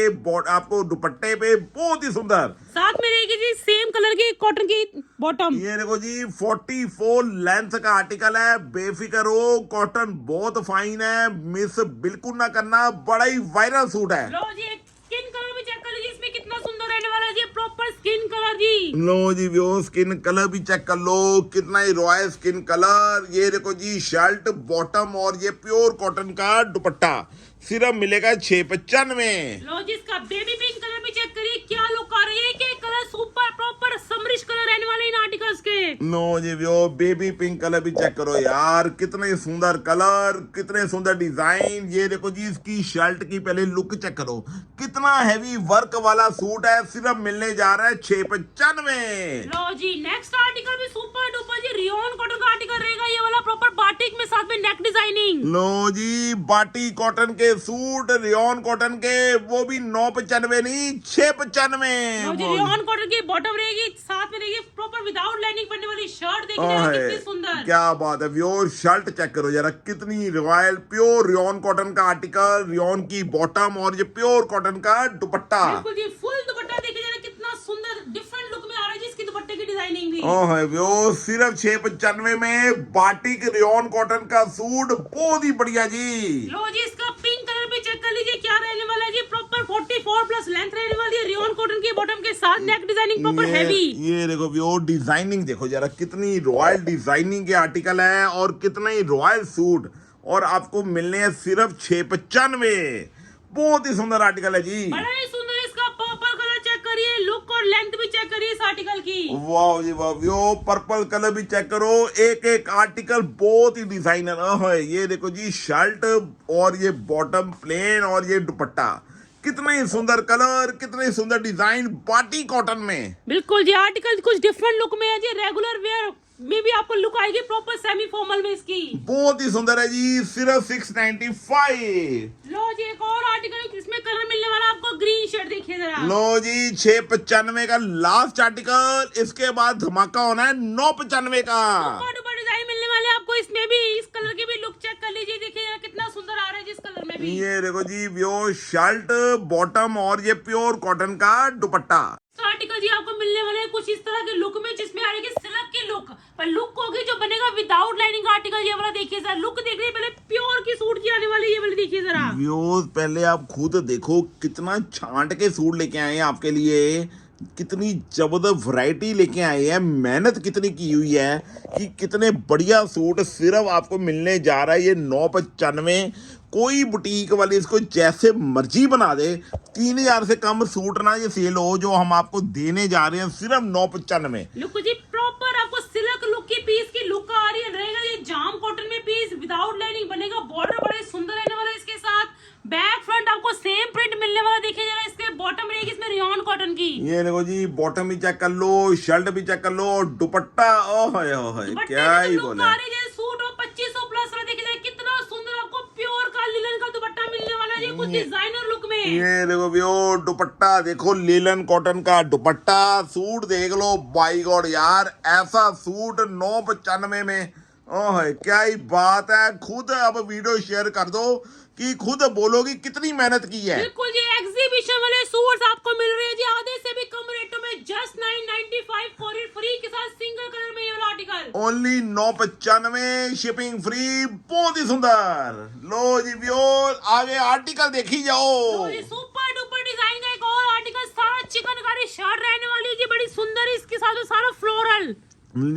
आपको दुपट्टे पे, बहुत ही सुंदर। साथ में रहेगी जी सेम कलर की कॉटन की बॉटम। ये देखो जी 44 लेंथ का आर्टिकल है, बेफिक्र हो, कॉटन बहुत फाइन है, मिस बिल्कुल ना करना, बड़ा ही वायरल सूट है। लो जी स्किन कलर भी चेक कर लीजिए, इसमें कितना सुंदर रहने वाला है जी, प्रॉपर स्किन कलर जी। लो जी वो स्किन कलर भी चेक कर लो, कितना ही रॉयल स्किन कलर। ये देखो जी शर्ट बॉटम और ये प्योर कॉटन का दुपट्टा सिर्फ मिलेगा 695। लो जी इसका बेबी पिंक कलर भी चेक करिए, क्या लुक आ रही है। एक colour super proper summerish colour रहने वाले इन आर्टिकल्स के। नो जी वो बेबी पिंक कलर भी चेक करो यार, कितने सुंदर कलर, कितने सुंदर डिजाइन। ये देखो जी इसकी शर्ट की पहले लुक चेक करो, कितना हैवी वर्क वाला सूट है, सिर्फ मिलने जा रहा है 695। लो जी नेक्स्ट आर्टिकल भी सुपर डुपर जी रियोन कॉटन का आर्टिकल रहेगा ये वाला, प्रॉपर बाटिक में, साथ में नेक डिजाइनिंग। लो जी बाटी कॉटन के सूट, रियोन कॉटन के, वो भी 995 नहीं 695। लो जी रियोन कॉटन की बॉटम रहेगी, साथ में रहेगी प्रॉपर विदाउट लाइनिंग बनने वाली शर्ट। देखिए कितनी सुंदर, क्या बात है व्यूअर, शर्ट चेक करो जरा, कितनी रॉयल प्योर रियोन कॉटन का आर्टिकल, रियोन की बॉटम और ये प्योर कॉटन का दुपट्टा। बिल्कुल जी फुल दुपट्टा देखिए जरा, कितना सुंदर डिफरेंट लुक में आ रहा है जी इसकी दुपट्टे की डिजाइनिंग भी। ओह व्यूअर सिर्फ 695 में बाटिक रियोन कॉटन का सूट, बहुत ही बढ़िया जी। लो जी इसका पिंक कलर भी चेक कर लीजिए, क्या रहने वाला है जी, प्रॉपर 44 प्लस लेंथ रहने वाली है, रियोन कॉटन की बॉटम के साथ नेक डिजाइनिंग प्रॉपर हैवी। ये देखो व्यूअर डिजाइनिंग देखो जरा, कितनी रॉयल डिजाइनिंग के आर्टिकल है और कितना ही रॉयल सूट, और आपको मिलने हैं सिर्फ 695। बहुत ही सुंदर आर्टिकल है जी, बड़ा ही सुंदर। इसका पर्पल कलर चेक करिए, लुक और लेंथ भी चेक करिए इस आर्टिकल की। वाह जी वाह, यो पर्पल कलर भी चेक करो, एक एक आर्टिकल बहुत ही डिजाइनर है। ये देखो जी शर्ट और ये बॉटम प्लेन और ये दुपट्टा, कितने ही सुंदर कलर, कितने ही सुंदर डिजाइन बाटी कॉटन में। बिल्कुल जी आर्टिकल कुछ डिफरेंट लुक में है जी, रेगुलर वेयर में भी आपको लुक आएगी प्रॉपर सेमी फॉर्मल में इसकी। बहुत ही सुंदर है जी, सिर्फ 695। लो जी एक और आर्टिकल, इसमें कलर मिलने वाला आपको ग्रीन शर्ट, देखिए जरा। लो जी 695 का लास्ट आर्टिकल, इसके बाद धमाका होना है 995 का। सुपर डुपर डिजाइन मिलने वाले आपको इसमें भी इस कलर की भी लुक चेक कर लीजिए, देखिए जरा कितना सुंदर आ रहा है जिस कलर में भी। ये देखो जी व्यूअर्स, शर्ट बॉटम और ये प्योर कॉटन का दुपट्टा। आर्टिकल जी आपको मिलने वाले हैं कुछ इस तरह के लुक में, जिसमें आ रही सिल्क की लुक, पर लुक होगी जो बनेगा विदाउट लाइनिंग का आर्टिकल। ये वाला देखिए जरा, लुक देख रहे पहले प्योर की सूट की आने वाली, ये वाली देखिए जरा। व्यूअर्स पहले आप खुद देखो कितना छांट के सूट लेके आए हैं आपके लिए, कितनी जबरदस्त वैरायटी लेके आए हैं, मेहनत कितनी की हुई है कि कितने बढ़िया सूट सिर्फ आपको मिलने जा रहा है ये 995। कोई बुटीक वाले इसको जैसे मर्जी बना दे, 3000 से कम सूट ना ये सेल हो जो हम आपको देने जा रहे हैं सिर्फ 995। लुक जी प्रॉपर आपको सिल्क लुक की पीस की लुक आ रही है, रहेगा ये जाम कॉटन में पीस विदाउट लाइनिंग बनेगा, बॉर्डर बड़ा ही सुंदर रहने वाला है इसके साथ, बैक फ्रंट आपको सेम प्रिंट मिलने वाला। देखिए जरा इसके बॉटम रहेगी इसमें रियॉन कॉटन की। ये देखो जी बॉटम भी चेक कर लो, शर्ट भी चेक कर लो, और दुपट्टा ओए ओए क्या ही बोले। सूट और 2500 प्लस वाला देखिए जरा कितना सुंदर आपको प्योर का लिनन का दुपट्टा मिलने वाला है, ये कुछ डिजाइनर लुक में। ये देखो भैया दुपट्टा देखो, लिनन कॉटन का दुपट्टा, सूट देख लो, बाई गॉड यार ऐसा सूट 995 में, ओह क्या ही बात है। खुद अब वीडियो शेयर कर दो कि खुद बोलोगी कितनी मेहनत की है। बिल्कुल जी एग्जीबिशन वाले सूट्स आपको मिल रहे हैं जी आधे से भी कम रेटों में, जस्ट 995 कोरियर फ्री के साथ, सिंगल कलर में ये वाला आर्टिकल ओनली 995, शिपिंग फ्री, बहुत ही सुंदर। लो जी व्यूअर्स आगे आर्टिकल देखी जाओ। तो ये सुपर डुपर डिजाइन का एक और आर्टिकल, सारा चिकनकारी शर्ट रहने वाली है जी, बड़ी सुंदर, इसके साथ में सारा फ्लोरल।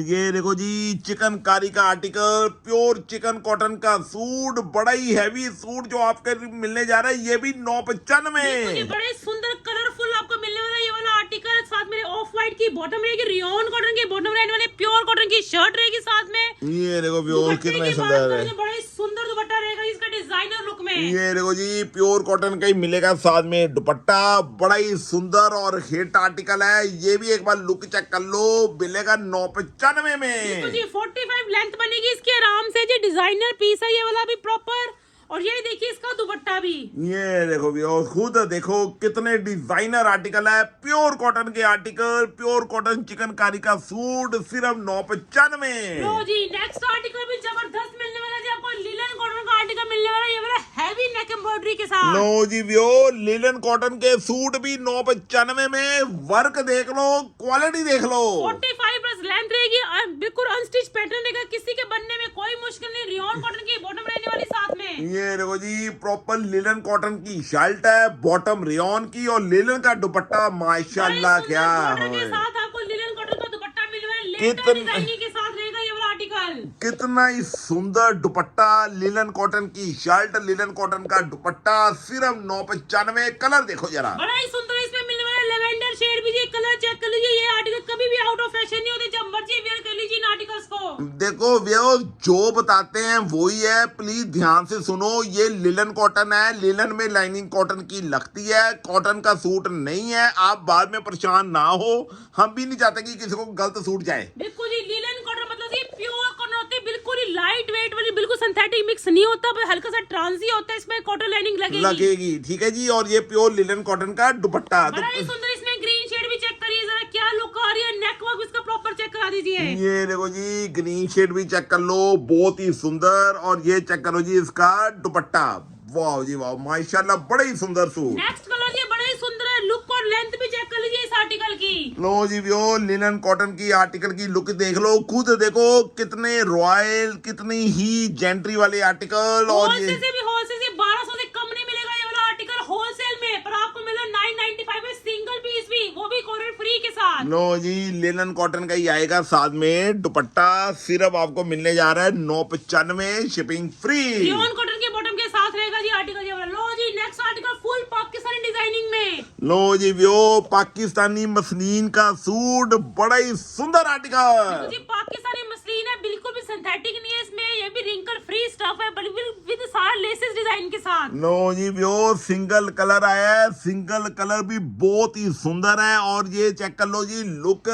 ये देखो जी चिकनकारी का आर्टिकल, प्योर चिकन कॉटन का सूट, बड़ा ही हैवी सूट जो आपके मिलने जा रहा है, ये भी 995। बड़े सुंदर कलरफुल आपको मिलने वाला है ये वाला आर्टिकल, साथ में ऑफ व्हाइट की बॉटम रहेगी, रियॉन कॉटन की बॉटम रहने वाले, प्योर कॉटन की शर्ट रहेगी साथ में। ये देखो प्योर कितने सुंदर है, बड़ा ही सुंदर दुपट्टा रहेगा इसका डिजाइनर लुक में। ये देखो जी प्योर कॉटन का ही मिलेगा साथ में दुपट्टा, बड़ा ही सुंदर और हिट आर्टिकल है। ये भी एक बार लुक चेक कर लो, मिलेगा 995 में। तो जी 45 लेंथ बनेगी इसकी आराम से जी, डिजाइनर पीस है ये वाला भी प्रॉपर, और ये देखिए इसका दुपट्टा भी। ये देखो भैया खुद देखो कितने डिजाइनर आर्टिकल है, प्योर कॉटन के आर्टिकल, प्योर कॉटन चिकनकारी का सूट सिर्फ 995। लो जी नेक्स्ट आर्टिकल भी जबरदस्त मिलने वाला है जी आपको, लिनन कॉटन का आर्टिकल मिलने वाला है ये वाला हैवी नेक एम्ब्रॉयडरी के साथ। लो जी भैया लिनन कॉटन के सूट भी 995 में, वर्क देख लो, क्वालिटी देख लो। 45 प्लस लेंथ रहेगी, बिल्कुल अनस्टिच पैटर्न रहेगा, किसी के बनने में कोई मुश्किल नहीं, रियॉन कॉटन की बॉटम रहने वाली साथ में। ये देखो जी प्रॉपर लिनन कॉटन की शर्ट है, बॉटम रियॉन की, और लिनन का दुपट्टा माशाल्लाह क्या के साथ आपको लिनन कॉटन का दुपट्टा मिल रहा है, लेकर डिजाइनिंग के साथ रहेगा ये वाला आर्टिकल। कितना ही सुंदर दुपट्टा, लिनन कॉटन की शर्ट, लिनन कॉटन का दुपट्टा सिर्फ 995। कलर देखो जरा, बड़ा ही सुंदर इसमें मिलने वाला लेवेंडर शेड भी, ये कलर चेक कर लीजिए, ये आर्टिकल कभी भी आउट ऑफ फैशन नहीं होते, जब मर्जी वेयर कर लीजिए इन आर्टिकल्स को। देखो वो जो बताते हैं वही है, प्लीज ध्यान से सुनो। ये लिनन कॉटन है, लिनन में लाइनिंग कॉटन की लगती है, कॉटन का सूट नहीं है। आप बाद में परेशान ना हो, हम भी नहीं चाहते कि किसी को गलत सूट जाए। बिल्कुल जी लिनन कॉटन मतलब ये प्योर कॉटन होती है, बिल्कुल ही लाइट वेट वाली, बिल्कुल सिंथेटिक मिक्स नहीं होता, पर हल्का सा ट्रांसी होता है, इसमें कॉटन लाइनिंग लगेगी। ठीक है जी। और ये प्योर लिनन कॉटन का दुपट्टा, बड़ा ही सुंदर, इसमें ग्रीन शेड भी चेक करिए जरा, क्या लुक आ रही है, नेक वर्क इसका प्रॉपर चेक करा दीजिए। ये देखो जी ग्रीन शेड भी चेक कर लो, बहुत ही सुंदर। और ये चेक करो जी इसका दुपट्टा, वाह जी वाह माशाल्लाह, बड़े ही सुंदर सूट। नेक्स्ट कलर ये बड़े ही सुंदर है, लुक और लेंथ भी चेक कर लीजिए इस आर्टिकल की। लो जी वो लिनन कॉटन की आर्टिकल की लुक देख लो, खुद देखो कितने रॉयल, कितनी ही जेंट्री वाले आर्टिकल। और ये होलसेल से भी, होलसेल से 1200 से कम नहीं मिलेगा ये वाला आर्टिकल होलसेल में, पर आपको मिलेगा 995 में, सिंगल पीस भी, वो भी कोरियर फ्री के साथ। लो जी लिनन कॉटन का ही आएगा साथ में दुपट्टा, सिर्फ आपको मिलने जा रहा है 995, शिपिंग फ्री। रियॉन कॉटन के बॉटम के साथ रहेगा जी आर्टिकल ये वाला। लो जी next article full Pakistani designing में। लो जी वो पाकिस्तानी मसलिन का सूट, बड़ा ही सुंदर आर्टिकल। जी पाकिस्तानी मसलिन है, बिल्कुल भी सिंथेटिक नहीं है इसमें, ये भी रिंकल फ्री स्टफ है, बल्कि विद सारा लेसेस डिजाइन के साथ। लो जी वो सिंगल कलर आया है, सिंगल कलर भी बहुत ही सुंदर है। और ये चेक कर लो जी लुक,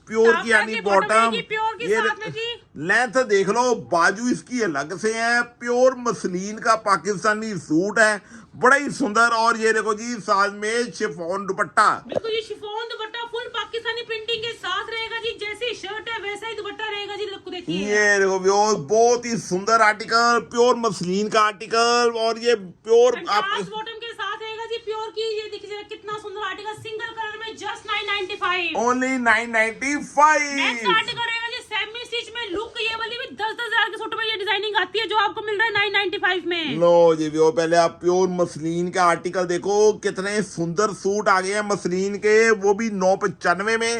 प्योर की यानी बॉटम, ये लेंथ देख लो, बाजू इसकी अलग से है, प्योर मसलिन का पाकिस्तानी सूट है, बड़ा ही सुंदर। और ये देखो जी साथ में शिफॉन दुपट्टा, बिल्कुल ये शिफॉन दुपट्टा फुल पाकिस्तानी प्रिंटिंग के साथ रहेगा जी, जैसी शर्ट है वैसा ही दुपट्टा रहेगा जी। लुक देखिए, ये देखो व्यूअर्स, बहुत ही सुंदर आर्टिकल, प्योर मसलिन का आर्टिकल, और ये प्योर आप बॉटम के साथ रहेगा जी, प्योर की। ये देखिए जरा कितना सुंदर आर्टिकल, सिंगल कलर में जस्ट 995, ओनली 995। नेक्स्ट आर्टिकल रहेगा जी सेमी स्टिच में। लुक ये वाली भी 10-10 हजार के सूट में ये डिजाइनिंग आती है, जो आपको मिल रहा है 995 में। लो जी व्यूअर्स, पहले आप प्योर मसलिन का आर्टिकल देखो, कितने सुंदर सूट आ गए हैं मसलिन के, वो भी 995 में।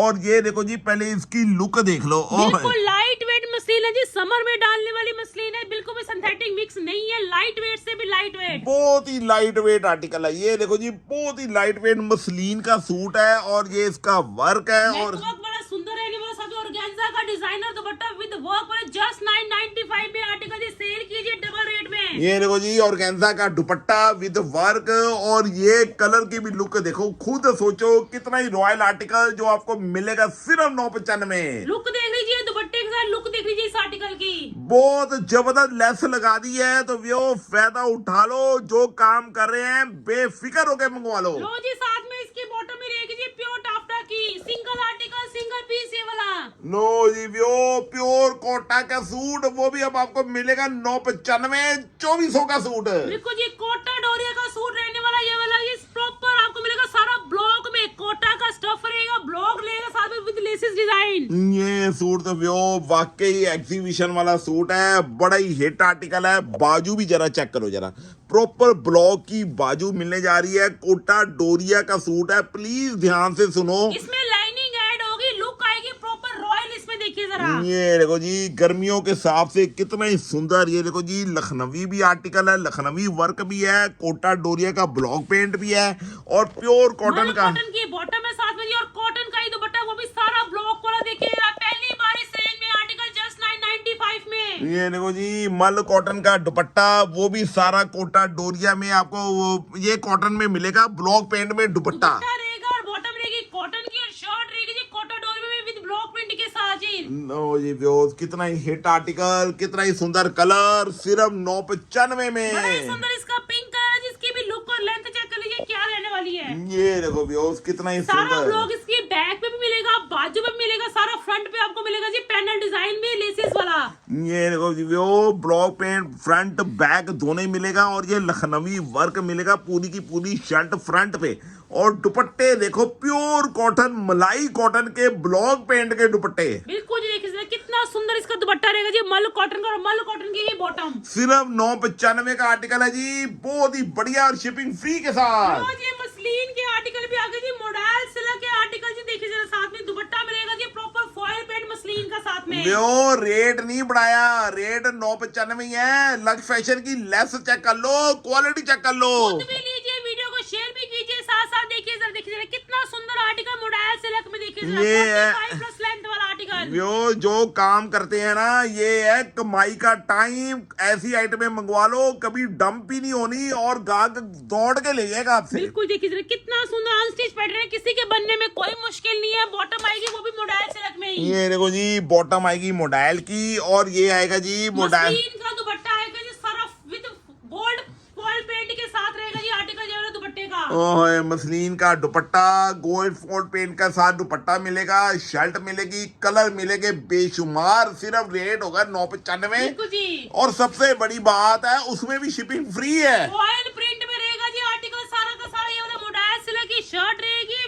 और ये देखो जी, पहले इसकी लुक देख लो। बिल्कुल लाइट वेट मसलिन है जी, समर में डालने वाली मसलिन है, बिल्कुल भी सिंथेटिक मिक्स नहीं है, लाइट वेट से भी लाइट वेट, बहुत ही लाइट वेट आर्टिकल है। ये देखो जी, बहुत ही लाइट वेट मसलिन का सूट है, और ये इसका वर्क है। और बड़ा सुंदर है, ऑर्गेन्जा का डिजाइनर दुपट्टा विद वर्क पर जस्ट 995 में आर्टिकल जी, सेल कीजिए डबल रेट में। ये देखो जी, ऑर्गेन्जा का दुपट्टा विद वर्क, और ये कलर की भी लुक देखो, खुद सोचो कितना ही रॉयल आर्टिकल जो आपको मिलेगा सिर्फ 995 में। लुक देख लीजिए, दुपट्टे के साथ लुक देख लीजिए इस आर्टिकल की, बहुत जबरदस्त लेस लगा दी है, तो वो फायदा उठा लो। जो काम कर रहे हैं बेफिक्र होकर मंगवा लो। लो जी, साथ में इसकी बॉटम में रहेगी जी प्योर टाफ्टा की, सिंगल आर्टिकल, सिंगल पीस ये वाला। नो जी, वो प्योर कोटा का सूट, वो भी अब आपको मिलेगा 995, 2400 का सूट। बिल्कुल जी, कोटा डोरिया का सूट रहने वाला ये वाला, ये प्रॉपर आपको मिलेगा सारा ब्लॉक में, कोटा का स्टफ रहेगा, ब्लॉक लेगा साथ में विद लेसेस डिजाइन। ये सूट तो वो वाकई एग्जीबिशन वाला सूट है, बड़ा ही हिट आर्टिकल है। बाजू भी जरा चेक करो, जरा प्रॉपर ब्लॉक की बाजू मिलने जा रही है, कोटा डोरिया का सूट है। प्लीज ध्यान से सुनो, इसमें लाइनिंग ऐड होगी, लुक आएगी प्रॉपर रॉयल। इसमें देखिए जरा, ये देखो जी, गर्मियों के हिसाब से कितना ही सुंदर। ये देखो जी, लखनवी भी आर्टिकल है, लखनवी वर्क भी है, कोटा डोरिया का ब्लॉक पेंट भी है, और प्योर कॉटन का, कॉटन की बॉटम है साथ में जी, और कॉटन का ही दुपट्टा, वो भी सारा ब्लॉक वाला। देखिए पहली बार इस रेंज में आर्टिकल जस्ट 995 में। ये देखो जी, मल कॉटन का दुपट्टा, वो भी सारा कोटा डोरिया में आपको ये कॉटन में मिलेगा, ब्लॉक पेंट में दुपट्टा रहेगा, और बॉटम रहेगी कॉटन की, और शर्ट रहेगी जी कोटा डोरिया में विद ब्लॉक प्रिंट के साथ जी। नो जी व्यूअर्स, कितना ही हिट आर्टिकल, कितना ही सुंदर कलर, सिर्फ 995 में। बड़ा ही सुंदर इसका पिंक कलर, जिसकी भी लुक और लेंथ चेक कर लीजिए क्या रहने वाली है। ये देखो व्यूअर्स, कितना ही सारा सुंदर। ब्लॉक इसकी बैक पे भी मिलेगा, बाजू पे भी मिलेगा, सारा फ्रंट पे आपको मिलेगा जी पैनल डिजाइन में लेसेस वाला। ये देखो जी, वो ब्लॉक पेंट फ्रंट बैक दोनों ही मिलेगा, और ये लखनवी वर्क मिलेगा पूरी की पूरी शर्ट फ्रंट पे। और दुपट्टे देखो, प्योर कॉटन, मलाई कॉटन के ब्लॉक पेंट के दुपट्टे। बिल्कुल जी, देखिए कितना सुंदर इसका दुपट्टा रहेगा जी, मल कॉटन का, और मल कॉटन की ही बॉटम। सिर्फ 995 का आर्टिकल है जी, बहुत ही बढ़िया, और शिपिंग फ्री के साथ। ये मसलिन के आर्टिकल भी आ गए जी, मॉडल सिल्क के आर्टिकल जी। देखिए जरा, साथ में दुपट्टा मिलेगा जी प्रॉपर फॉइल पेंट मसलिन का साथ में। वो रेट नहीं बढ़ाया, रेट 995 है। लक्स फैशन की लेस चेक कर लो, क्वालिटी चेक कर लो। खुद भी लीजिए, वीडियो को शेयर भी कीजिए, साथ साथ देखिए जरा, देखिए जरा कितना सुंदर आर्टिकल मॉडल सिल्क में। देखिए जरा, ये है 45+ लेंथ वाला आर्टिकल। वो जो काम करते हैं ना, ये है कमाई का टाइम। ऐसी आइटमें मंगवा लो, कभी डंप ही नहीं होनी, और गाहक दौड़ के ले जाएगा आपसे। बिल्कुल, देखिए जरा कितना सुंदर अनस्टिच पैटर्न है, किसी के बनने में कोई मुश्किल नहीं है। बॉटम आएगी वो भी मॉडल सिल्क में ही। ये देखो जी, बॉटम आएगी मॉडल की, और ये आएगा जी मॉडल, मसलिन का दुपट्टा आएगा जी, सारा विद गोल्ड फॉइल पेंट के साथ रहेगा जी आर्टिकल, जो है दुपट्टे का। ओह, मसलिन का दुपट्टा, गोल्ड फोल्ड पेंट का साथ दुपट्टा मिलेगा, शर्ट मिलेगी, कलर मिलेंगे बेशुमार। सिर्फ रेट होगा 995। बिल्कुल जी, और सबसे बड़ी बात है, उसमें भी शिपिंग फ्री है। फॉइल प्रिंट में रहेगा जी आर्टिकल, सारा का सारा। ये वाला मॉडल सिल्क की शर्ट रहेगी,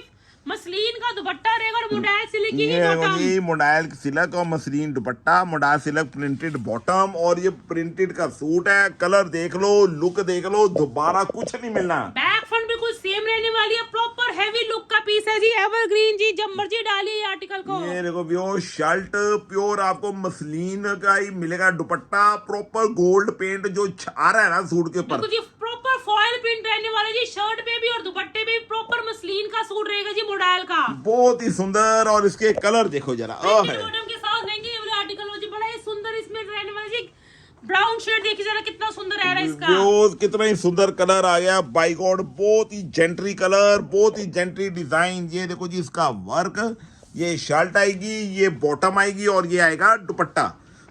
मसलिन का दुपट्टा रहेगा, और मॉडल सिल्क की ये देखो बॉटम। जी, मॉडल सिल्क और मसलिन दुपट्टा, मॉडल सिल्क प्रिंटेड बॉटम, और ये प्रिंटेड का सूट है। कलर देख लो, लुक देख लो, दोबारा कुछ नहीं मिलना। बैक फ्रंट बिल्कुल सेम रहने वाली है, प्रॉपर हैवी लुक का पीस है जी, एवरग्रीन जी, जब मर्जी डालिए ये आर्टिकल को। ये देखो प्योर शर्ट, प्योर आपको मसलिन का ही मिलेगा दुपट्टा, प्रॉपर गोल्ड पेंट जो आ रहा है ना सूट के ऊपर। जी प्रॉपर फॉइल प्रिंट रहने वाला जी, शर्ट पे भी और दुपट्टे पे भी प्रॉपर मसलिन का सूट रहेगा जी मॉडल का। बहुत ही सुंदर, और इसके कलर देखो जरा। बॉटम के साथ रहेंगे ये वाला आर्टिकल हो जी, बड़ा ही सुंदर इसमें रहने वाला जी। ब्राउन शेड देखिए जरा कितना सुंदर है इसका, कितना ही सुंदर कलर आ गया, बाय गॉड, बहुत ही जेंट्री कलर, बहुत ही जेंट्री डिजाइन। ये देखो जी, इसका वर्क, ये शर्ट आएगी, ये बॉटम आएगी, और ये आएगा दुपट्टा,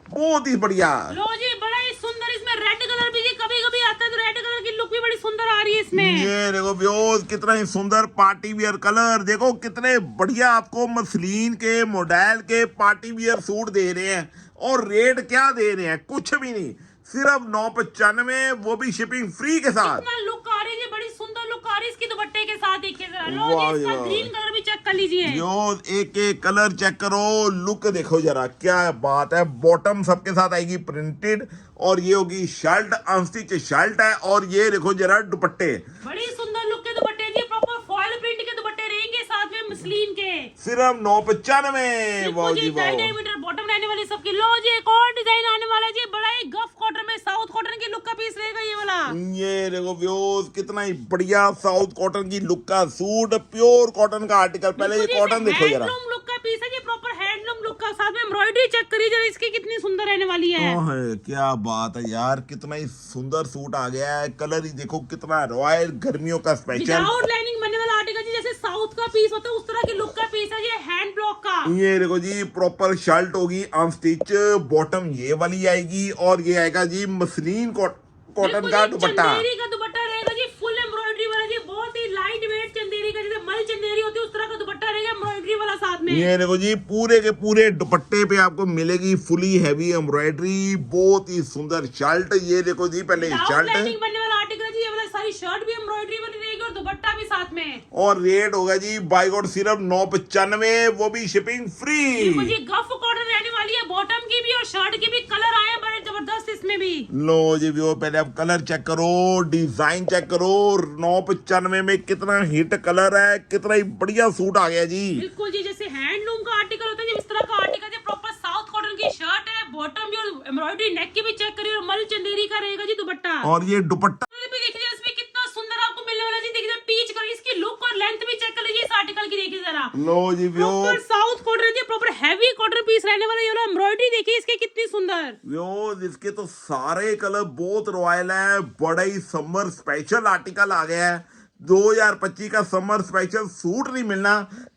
बहुत ही बढ़िया। लो जी, बड़ा ही सुंदर इसमें रेड कलर भी जी, कभी कभी आता है तो रेड कलर की लुक भी बड़ी सुंदर आ रही है इसमें। ये देखो व्यूअर्स कितना ही सुंदर पार्टी वियर कलर, देखो कितने बढ़िया आपको मसलिन के मॉडल के पार्टी वियर सूट दे रहे हैं। और रेट क्या दे रहे हैं, कुछ भी नहीं, सिर्फ 995, वो भी शिपिंग फ्री के साथ। कितना लुक आ रही है, बड़ी सुंदर लुक आ रही है इसकी दुपट्टे के साथ। देखिए जरा, लो वाह जी, इसका वाह। ग्रीन कलर भी चेक कर लीजिए। व्यूअर्स एक एक कलर चेक करो, लुक देखो जरा, क्या बात है। बॉटम सबके साथ आएगी प्रिंटेड, और ये होगी शर्ट, अनस्टिच शर्ट है। और ये देखो जरा दुपट्टे, बड़ी सुंदर लुक के दुपट्टे जी, प्रॉपर फॉयल प्रिंट के दुपट्टे रहेंगे साथ में मसलिन के। सिर्फ 995। वाह जी वाह। डायमीटर बॉटम रहने वाली सबकी। लो जी, एक और डिजाइन आने वाला है जी, बड़ा ही गफ कॉटन में, साउथ कॉटन की लुक का पीस रहेगा ये वाला। ये देखो व्यूअर्स कितना ही बढ़िया साउथ कॉटन की लुक का सूट, प्योर कॉटन का आर्टिकल। पहले ये कॉटन देखो जरा, हैंडलूम लुक का पीस है जी, प्रॉपर हैंडलूम लुक का, साथ में एम्ब्रॉयडरी चेक करिए जरा इसकी कितनी सुंदर रहने वाली है। ओह, क्या बात है यार, कितना ही सुंदर सूट आ गया है। कलर ही देखो कितना रॉयल, गर्मियों का स्पेशल विदाउट लाइनिंग बनने वाला आर्टिकल जी, जैसे साउथ का पीस होता है उस तरह की लुक का पीस है ये, हैंड ब्लॉक का। ये देखो जी, प्रॉपर शर्ट होगी अनस्टिच, बॉटम ये वाली आएगी, और ये आएगा जी मसलिन कॉटन का दुपट्टा। चंदेरी का दुपट्टा रहेगा जी, फुल एम्ब्रॉयडरी वाला जी, बहुत ही लाइट वेट चंदेरी का, जैसे मल चंदेरी होती है उस तरह का दुपट्टा रहेगा, एम्ब्रॉयडरी वाला साथ में। ये देखो जी, पूरे के पूरे दुपट्टे पे आपको मिलेगी फुली हैवी एम्ब्रॉयडरी, बहुत ही सुंदर शर्ट। ये देखो जी, पहले शर्ट लाइनिंग बनने वाला आर्टिकल जी, ये वाला सारी शर्ट भी एम्ब्रॉयडरी वाली रहेगी और दुपट्टा भी साथ में। और रेट होगा जी बाय गॉड सिर्फ 995, वो भी शिपिंग फ्री। जी गफ कॉटन रहने वाली है, बॉटम की भी और शर्ट की भी। कलर आए बड़े जबरदस्त इसमें भी। लो जी वो पहले आप कलर चेक करो, डिजाइन चेक करो। 995 में कितना हिट कलर है, कितना ही बढ़िया सूट आ गया जी। बिल्कुल जी, जैसे हैंडलूम का आर्टिकल होता है जी, इस तरह का आर्टिकल जी, प्रॉपर साउथ कॉटन की शर्ट है, बॉटम भी, और एम्ब्रॉयडरी नेक की भी चेक करिए, और मल चंदेरी का रहेगा जी दुपट्टा। और ये दुपट्टा भी देखिए इसमें कितना सुंदर आपको मिलने वाला जी। देखिए पीच कर इसकी लुक और लेंथ भी चेक कर लीजिए इस आर्टिकल की। देखिए जरा, लो जी व्यो प्रॉपर साउथ कॉटन जी, प्रॉपर हैवी कॉटन पीस रहने वाला। ये वाला एम्ब्रॉयडरी देखिए इसके कितनी सुंदर। व्यो इसके तो सारे कलर बहुत रॉयल है, बड़ा ही समर स्पेशल आर्टिकल आ गया है। 2025 का समर स्पेशल सूट नहीं मिलना।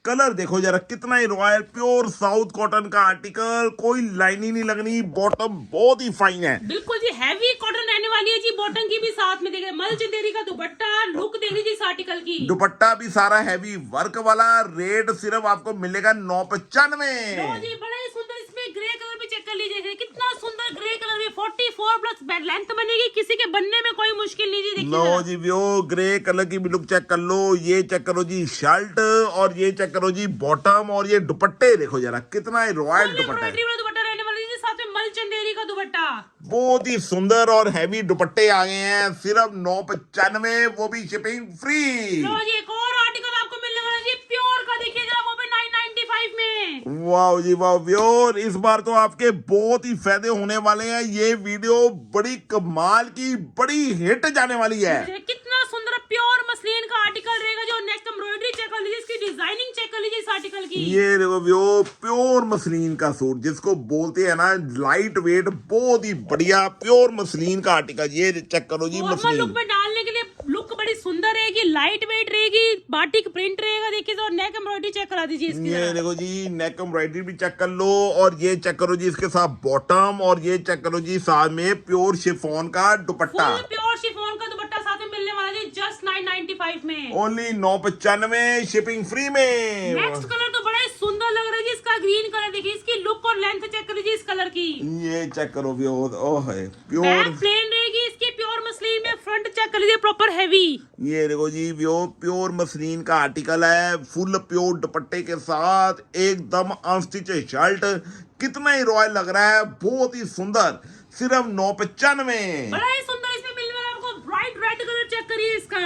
कलर देखो जरा, कितना ही रॉयल, प्योर साउथ कॉटन का आर्टिकल, कोई लाइनिंग नहीं लगनी, बॉटम बहुत ही फाइन है। बिल्कुल जी, हैवी कॉटन रहने वाली है जी, बॉटम की भी साथ में। देखिए मल चंदेरी का दुपट्टा, लुक देख लीजिए इस आर्टिकल की। दुपट्टा भी सारा हैवी वर्क वाला। रेट सिर्फ आपको मिलेगा 995। जी बड़ा ही सुंदर, इसमें ग्रे कलर भी चेक कर लीजिए, कितना सुंदर ग्रे कलर भी। 44+ लेंथ बनेगी, किसी के बनने में कोई मुश्किल नहीं जी। देखिए लो जी व्यो ग्रे कलर की भी लुक चेक कर लो। ये चेक करो जी शर्ट, और ये चेक करो जी बॉटम, और ये दुपट्टे देखो जरा, कितना ही रॉयल दुपट्टा है। दुपट्टा रहने वाला जी, साथ में मल चंदेरी का दुपट्टा। बहुत ही सुंदर और हैवी दुपट्टे आ गए हैं, सिर्फ 995, वो भी शिपिंग फ्री। लो जी, एक और आर्टिकल आपको मिलने वाला जी, प्योर का। देखिए जरा, वो भी 995 में। वाह जी वाह व्यूअर, इस बार तो आपके बहुत ही फायदे होने वाले हैं। ये वीडियो बड़ी कमाल की, बड़ी हिट जाने वाली है। कितना सुंदर प्योर मसलिन का आर्टिकल रहेगा, जो नेक एम्ब्रॉयडरी चेक कर लीजिए, इसकी डिजाइनिंग चेक कर लीजिए इस आर्टिकल की। ये देखो व्यो प्योर मसलिन का सूट, जिसको बोलते हैं ना लाइट वेट, बहुत ही बढ़िया प्योर मसलिन का आर्टिकल। ये चेक करो जी नॉर्मल मसलिन, लुक में डालने के लिए लुक बड़ी सुंदर रहेगी, लाइट वेट रहेगी, बाटिक प्रिंट रहेगा। देखिए और नेक एम्ब्रॉयडरी चेक करा दीजिए इसकी। ये देखो जी नेक एम्ब्रॉयडरी भी चेक कर लो, और ये चेक करो जी इसके साथ बॉटम, और ये चेक करो जी साथ में प्योर शिफॉन का दुपट्टा। फुल प्योर शिफॉन का दुपट्टा साथ में मिलने वाला जी, जस्ट 995 में। ओनली 995, शिपिंग फ्री में। नेक्स्ट कलर तो बड़ा ही सुंदर लग रहा है जी, इसका ग्रीन कलर। देखिए इसकी लुक और लेंथ चेक कर लीजिए इस कलर की। ये चेक करो व्यो, ओह है प्योर, बैक प्लेन रहेगी इसकी, प्योर मसलिन में। फ्रंट चेक कर लीजिए, प्रॉपर हैवी। ये देखो जी व्यो प्योर मसलिन का आर्टिकल है, फुल प्योर दुपट्टे के साथ, एकदम अनस्टिच शर्ट, कितना ही रॉयल लग रहा है, बहुत ही सुंदर, सिर्फ 995। बड़ा ही सुंदर इसमें मिलने वाला आपको ब्राइट रेड कलर। चेक करिए इसका।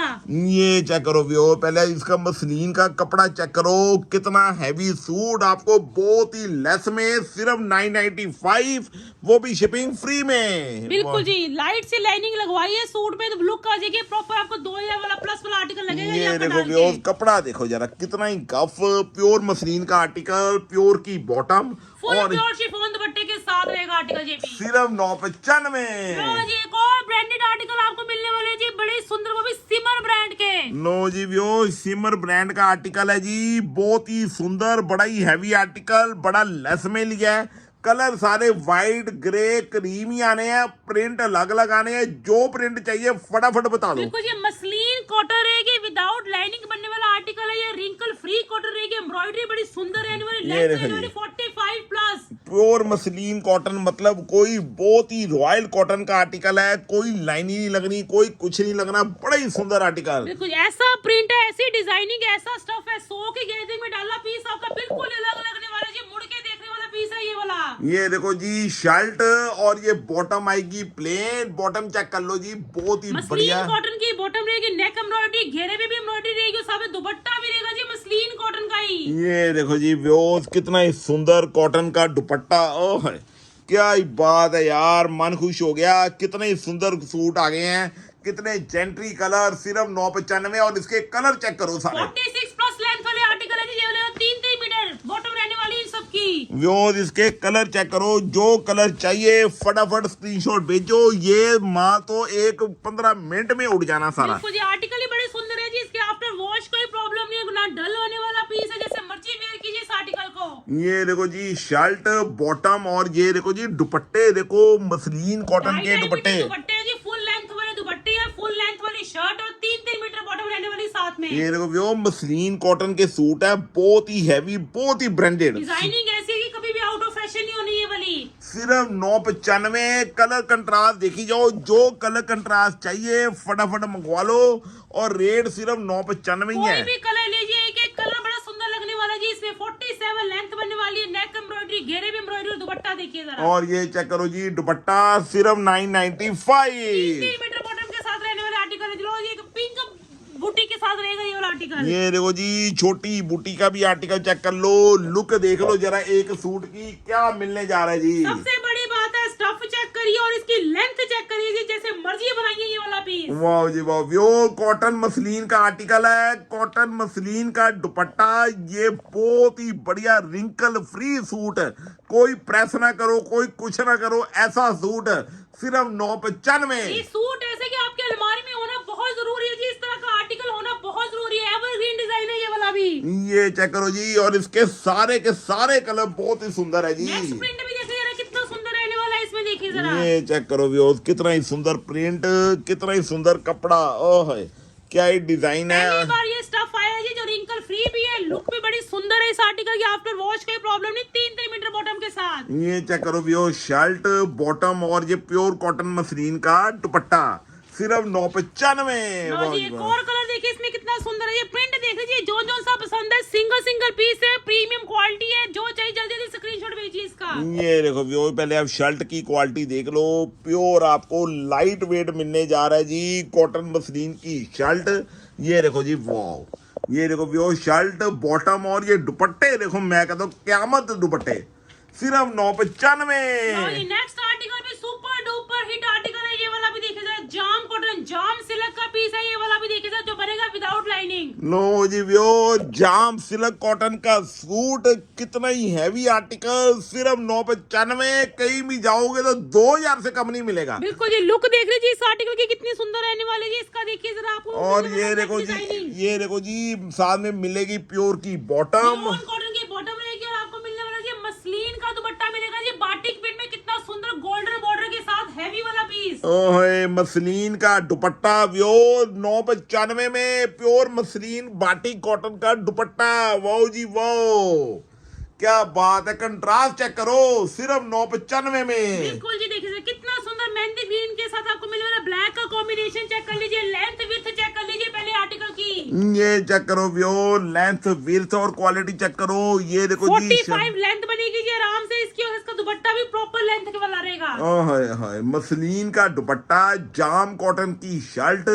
ये चेक करो व्यो, पहले इसका मसलिन का कपड़ा चेक करो, कितना हैवी सूट आपको बहुत ही लेस में, सिर्फ 995, वो भी शिपिंग फ्री में। बिल्कुल जी, लाइट सी लाइनिंग लगवाई है सूट पे, तो लुक आ जाएगी प्रॉपर। आपको 2000 वाला प्लस वाला आर्टिकल लगेगा। ये देखो व्यो कपड़ा देखो जरा, कितना ही गफ, प्योर मसलिन का आर्टिकल, प्योर की बॉटम, फुल और प्योर शिफॉन दुपट्टे के साथ रहेगा आर्टिकल जी भी। सिर्फ 995। लो जी, एक और ब्रांडेड आर्टिकल आपको मिलने वाले हैं जी, बड़े सुंदर, वो भी सिमर ब्रांड के। लो जी व्यो सिमर ब्रांड का आर्टिकल है जी, बहुत ही सुंदर, बड़ा ही हैवी आर्टिकल, बड़ा लेस में लिया है, कलर सारे वाइट ग्रे क्रीम ही आने हैं, प्रिंट अलग अलग आने हैं। जो प्रिंट चाहिए फटाफट बता दो। बिल्कुल ये मसलिन कॉटन रहेगी, विदाउट लाइनिंग बनने वाला आर्टिकल है। ये रिंकल फ्री कॉटन रहेगी, एम्ब्रॉयडरी बड़ी सुंदर रहने वाली, ये लेंथ देखो रहने वाली जी। 45 प्लस। प्योर मसलिन कॉटन मतलब कोई बहुत ही रॉयल कॉटन का आर्टिकल है, कोई लाइनिंग नहीं लगनी, कोई कुछ नहीं लगना, बड़ा ही सुंदर आर्टिकल। बिल्कुल ऐसा प्रिंट है, ऐसी डिजाइनिंग, ऐसा स्टफ है, 100 की गैदरिंग में डाला पीस आपका बिल्कुल अलग लगने वाला जी, मुड़ के देखने वाला पीस है ये वाला। ये देखो जी शर्ट, और ये बॉटम आएगी प्लेन, बॉटम चेक कर लो जी, बहुत ही मसलिन बढ़िया। कॉटन की बॉटम रहेगी, नेक एम्ब्रॉयडरी, घेरे में भी एम्ब्रॉयडरी रहेगी, और साथ में दुपट्टा भी रहेगा जी मसलिन कॉटन का ही। ये देखो जी व्यूअर्स, कितना ही सुंदर कॉटन का दुपट्टा, ओह क्या ही बात है यार, मन खुश हो गया। कितने ही सुंदर सूट आ गए हैं, कितने जेंट्री कलर, सिर्फ 995। और इसके कलर चेक करो सारे, 46 प्लस लेंथ वाले आर्टिकल है जी, ये वाले 3-3 मीटर बॉटम रहने वाली इन सब की। व्यूअर्स इसके कलर चेक करो, जो कलर चाहिए फटाफट स्क्रीनशॉट भेजो। ये माल तो एक 15 मिनट में उड़ जाना सारा। बिल्कुल ये आर्टिकल ही बड़े सुंदर है जी, इसके आफ्टर वॉश कोई प्रॉब्लम नहीं है, ना डल होने वाला पीस है, जैसे मर्जी वेयर कीजिए इस आर्टिकल को। ये देखो जी शर्ट बॉटम, और ये देखो जी दुपट्टे, देखो मसलिन कॉटन के दुपट्टे। दुपट्टे हैं जी, फुल लेंथ वाले दुपट्टे हैं, फुल लेंथ वाली शर्ट और 3-3 मीटर बॉटम रहने वाली साथ में। ये देखो वो मसलिन कॉटन के सूट है, बहुत ही हैवी, बहुत ही ब्रांडेड। डिजाइनिंग ऐसी है कि कभी भी आउट ऑफ फैशन नहीं होनी ये वाली। सिर्फ 995। कलर कंट्रास्ट देखी जाओ, जो कलर कंट्रास्ट चाहिए फटाफट मंगवा लो, और रेट सिर्फ 995 ही कोई है। भी कलर लीजिए, एक एक कलर बड़ा सुंदर लगने वाला जी। इसमें 47 लेंथ बनने वाली है, नेक एम्ब्रॉयडरी, घेरे भी एम्ब्रॉयडरी, दुपट्टा देखिए जरा, और ये चेक करो जी दुपट्टा सिर्फ 995। 3 मीटर बॉटम के साथ रहने वाले आर्टिकल है। चलो ये पिंक बूटी के साथ रहेगा ये वाला आर्टिकल। ये देखो जी छोटी बूटी का भी आर्टिकल चेक कर लो, लुक देख लो जरा एक सूट की, क्या मिलने जा रहा है जी। सबसे बड़ी बात है स्टफ चेक करिए और इसकी लेंथ चेक करिए जी, जैसे मर्जी बनाइए ये वाला पीस। वाह जी वाह, वो कॉटन मसलिन का आर्टिकल है, कॉटन मसलिन का दुपट्टा, ये बहुत ही बढ़िया रिंकल फ्री सूट, कोई प्रेस ना करो, कोई कुछ ना करो, ऐसा सूट सिर्फ 995। ये सूट ऐसे कि आपके अलमारी में होना बहुत जरूरी है जी, इस तरह का आर्टिकल होना बहुत जरूरी है, एवरग्रीन डिजाइन है ये वाला भी। ये चेक करो जी, और इसके सारे के सारे कलर बहुत ही सुंदर है जी। नेक्स्ट प्रिंट भी देखिए जरा कितना सुंदर रहने वाला है, इसमें देखिए जरा। ये चेक करो व्यूअर्स, कितना ही सुंदर प्रिंट, कितना ही सुंदर कपड़ा, ओह क्या ही डिजाइन पहली है। बार ये स्टफ आया है जी जो रिंकल फ्री भी है, लुक भी बड़ी सुंदर है इस आर्टिकल की, आफ्टर वॉश कोई प्रॉब्लम नहीं, 3-3 मीटर बॉटम के साथ। ये चेक करो व्यूअर्स, शर्ट बॉटम और ये प्योर कॉटन मसलिन का दुपट्टा सिर्फ 995। लो जी एक और कलर देखिए इसमें कितना सुंदर है, ये प्रिंट देख लीजिए, जो जो सा पसंद है, सिंगल सिंगल पीस है, प्रीमियम क्वालिटी है, जो चाहिए जल्दी जल्दी स्क्रीनशॉट भेजिए इसका। ये देखो व्यूअर्स, पहले आप शर्ट की क्वालिटी देख लो, प्योर आपको लाइट वेट मिलने जा रहा है जी, कॉटन मसलिन की शर्ट। ये देखो जी वाह, ये देखो व्यूअर्स शर्ट बॉटम, और ये दुपट्टे देखो, मैं कहता हूँ क्यामत दुपट्टे, सिर्फ 995। नेक्स्ट आर्टिकल भी सुपर डुपर हिट आर्टिकल है, ये वाला भी देखिए जरा, जाम कॉटन जाम सिल्क का पीस है, ये वाला भी देखिए जरा, जो बनेगा विदाउट लाइनिंग। लो जी व्यूअर्स, जाम सिल्क कॉटन का सूट, कितना ही हैवी आर्टिकल, सिर्फ 995। कहीं भी जाओगे तो 2000 से कम नहीं मिलेगा। बिल्कुल जी, लुक देख लीजिए इस आर्टिकल की कितनी सुंदर रहने वाली है, इसका देखिए जरा आपको। और ये देखो जी, ये देखो जी साथ में मिलेगी प्योर की बॉटम, कॉटन की बॉटम रहेगी, और आपको मिलने वाला जी मसलिन का दुपट्टा मिलेगा जी, बाटिक प्रिंट में कितना सुंदर गोल्डन बॉर्डर के साथ हैवी वाला पीस। ओहे मसलिन का दुपट्टा व्यो 995 में, प्योर मसलिन बाटिक कॉटन का दुपट्टा, वाओ जी वाओ क्या बात है। कंट्रास्ट चेक करो, सिर्फ 995 में। बिल्कुल जी देखिए कितना सुंदर मेहंदी ग्रीन के साथ आपको मिलने वाला ब्लैक का कॉम्बिनेशन चेक कर लीजिए, लेंथ विड्थ चेक कर लीजिए पहले आर्टिकल की। ये चेक करो व्यो, लेंथ विड्थ और क्वालिटी चेक करो, ये देखो जी 45 लेंथ बनेगी जी आराम से इसकी, और इसका दुपट्टा भी प्रॉपर लेंथ के वाला रहेगा। हाय हाय, मसलिन का दुपट्टा, जाम कॉटन की शर्ट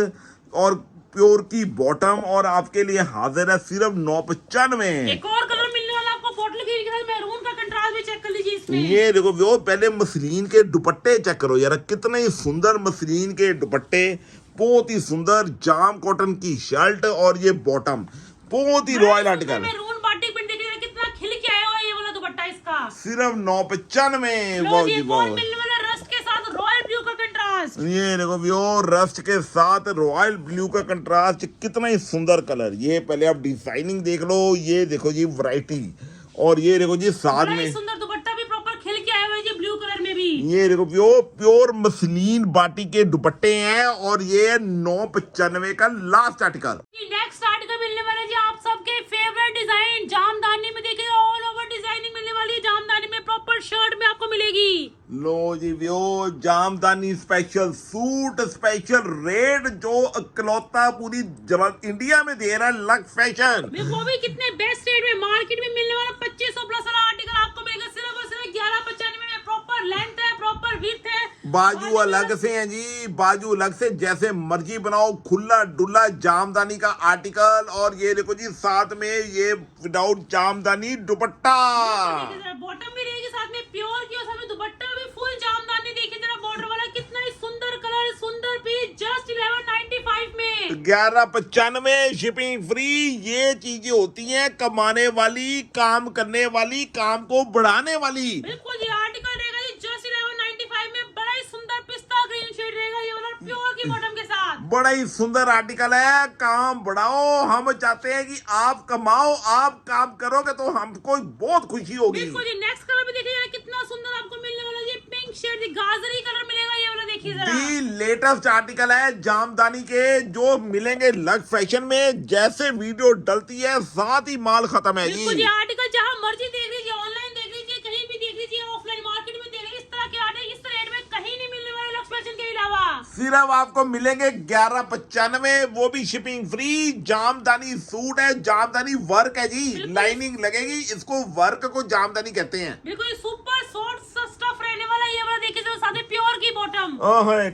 और प्योर की बॉटम, और आपके लिए हाजिर है सिर्फ 995। एक और कलर मिलने वाला आपको बॉटल ग्रीन के साथ, मैरून का कंट्रास्ट भी चेक कर लीजिए इसमें। ये देखो वो पहले मसलिन के दुपट्टे चेक करो यार, कितने ही सुंदर मसलिन के दुपट्टे, बहुत ही सुंदर जाम कॉटन की शर्ट, और ये बॉटम बहुत ही royal article, maroon batik print देखिए कितना खिल के आया हुआ है ये वाला दुपट्टा इसका, सिर्फ 995। लो वाह जी जी एक वाह, और मिलने वाला रस्ट के साथ रॉयल ब्लू का कंट्रास्ट। ये देखो व्यो रस्ट के साथ रॉयल ब्लू का कंट्रास्ट, कितना ही सुंदर कलर। ये पहले आप डिजाइनिंग देख लो, ये देखो जी वैरायटी, और ये देखो जी साथ बड़ा ही में सुंदर दुपट्टा भी प्रॉपर खिल के आया ये देखो प्योर मसलीन बाटी के दुपट्टे हैं और ये 995 का लास्ट आर्टिकल। नेक्स्ट आर्टिकल मिलने वाला जी आप सबके फेवरेट डिजाइन जामदानी में देखिए, ऑल ओवर डिजाइनिंग मिलने वाली है। जामदानी में प्रॉपर शर्ट में आपको मिलेगी। लो जी Jamdani special suit special rate जो इकलौता पूरी इंडिया में दे रहा है लक्स फैशन। वो भी कितने बेस्ट रेट में मार्केट में मिलने वाला 2500 प्लस वाला आर्टिकल आपको मिलेगा सिर्फ और सिर्फ 1195 में। प्रॉपर लेंथ है, प्रॉपर विड्थ है, बाजू अलग से हैं जी, बाजू अलग से जैसे मर्जी बनाओ, खुला डुल्ला जामदानी का आर्टिकल। और ये देखो जी साथ में ये विदाउट जामदानी दुपट्टा, बॉटम भी रहेगी साथ में प्योर की और साथ में दुपट्टा भी फुल जामदानी। देखिए जरा बॉर्डर वाला कितना ही सुंदर कलर, सुंदर पीस, जस्ट 1195 में 1195 शिपिंग फ्री। ये चीजें होती हैं कमाने वाली, काम करने वाली, काम को बढ़ाने वाली। बिल्कुल जी आर्टिकल रहेगा जी जस्ट 1195 में। बड़ा ही सुंदर पिस्ता ग्रीन शेड रहेगा ये वाला प्योर की बॉटम के साथ। बड़ा ही सुंदर आर्टिकल है। काम बढ़ाओ, हम चाहते हैं कि आप कमाओ, आप काम करोगे तो हमको बहुत खुशी होगी। बिल्कुल जी नेक्स्ट कलर भी देखिए जरा कितना सुंदर आपको मिलने वाला है। पिंक शेड गाजरी कलर मिलेगा ये वाला, देखिए जरा। दी लेटेस्ट आर्टिकल है जामदानी के जो मिलेंगे लक्स फैशन में। जैसे वीडियो डलती है साथ ही माल खत्म है बिल्कुल जी। जी आर्टिकल जहां मर्जी देख लीजिए, ऑनलाइन देख लीजिए, कहीं भी देख लीजिए, ऑफलाइन मार्केट में देख लीजिए, इस तरह के आर्टिकल इस रेट में कहीं नहीं मिलने वाले लक्स फैशन के अलावा। सिर्फ आपको मिलेंगे 1195, वो भी शिपिंग फ्री। जामदानी सूट है, जामदानी वर्क है जी, लाइनिंग लगेगी, इसको वर्क को जामदानी कहते हैं। बिल्कुल सुपर सॉफ्ट स्टफ रहने वाला ये वाला, देखिए जरा साथ में प्योर की बॉटम।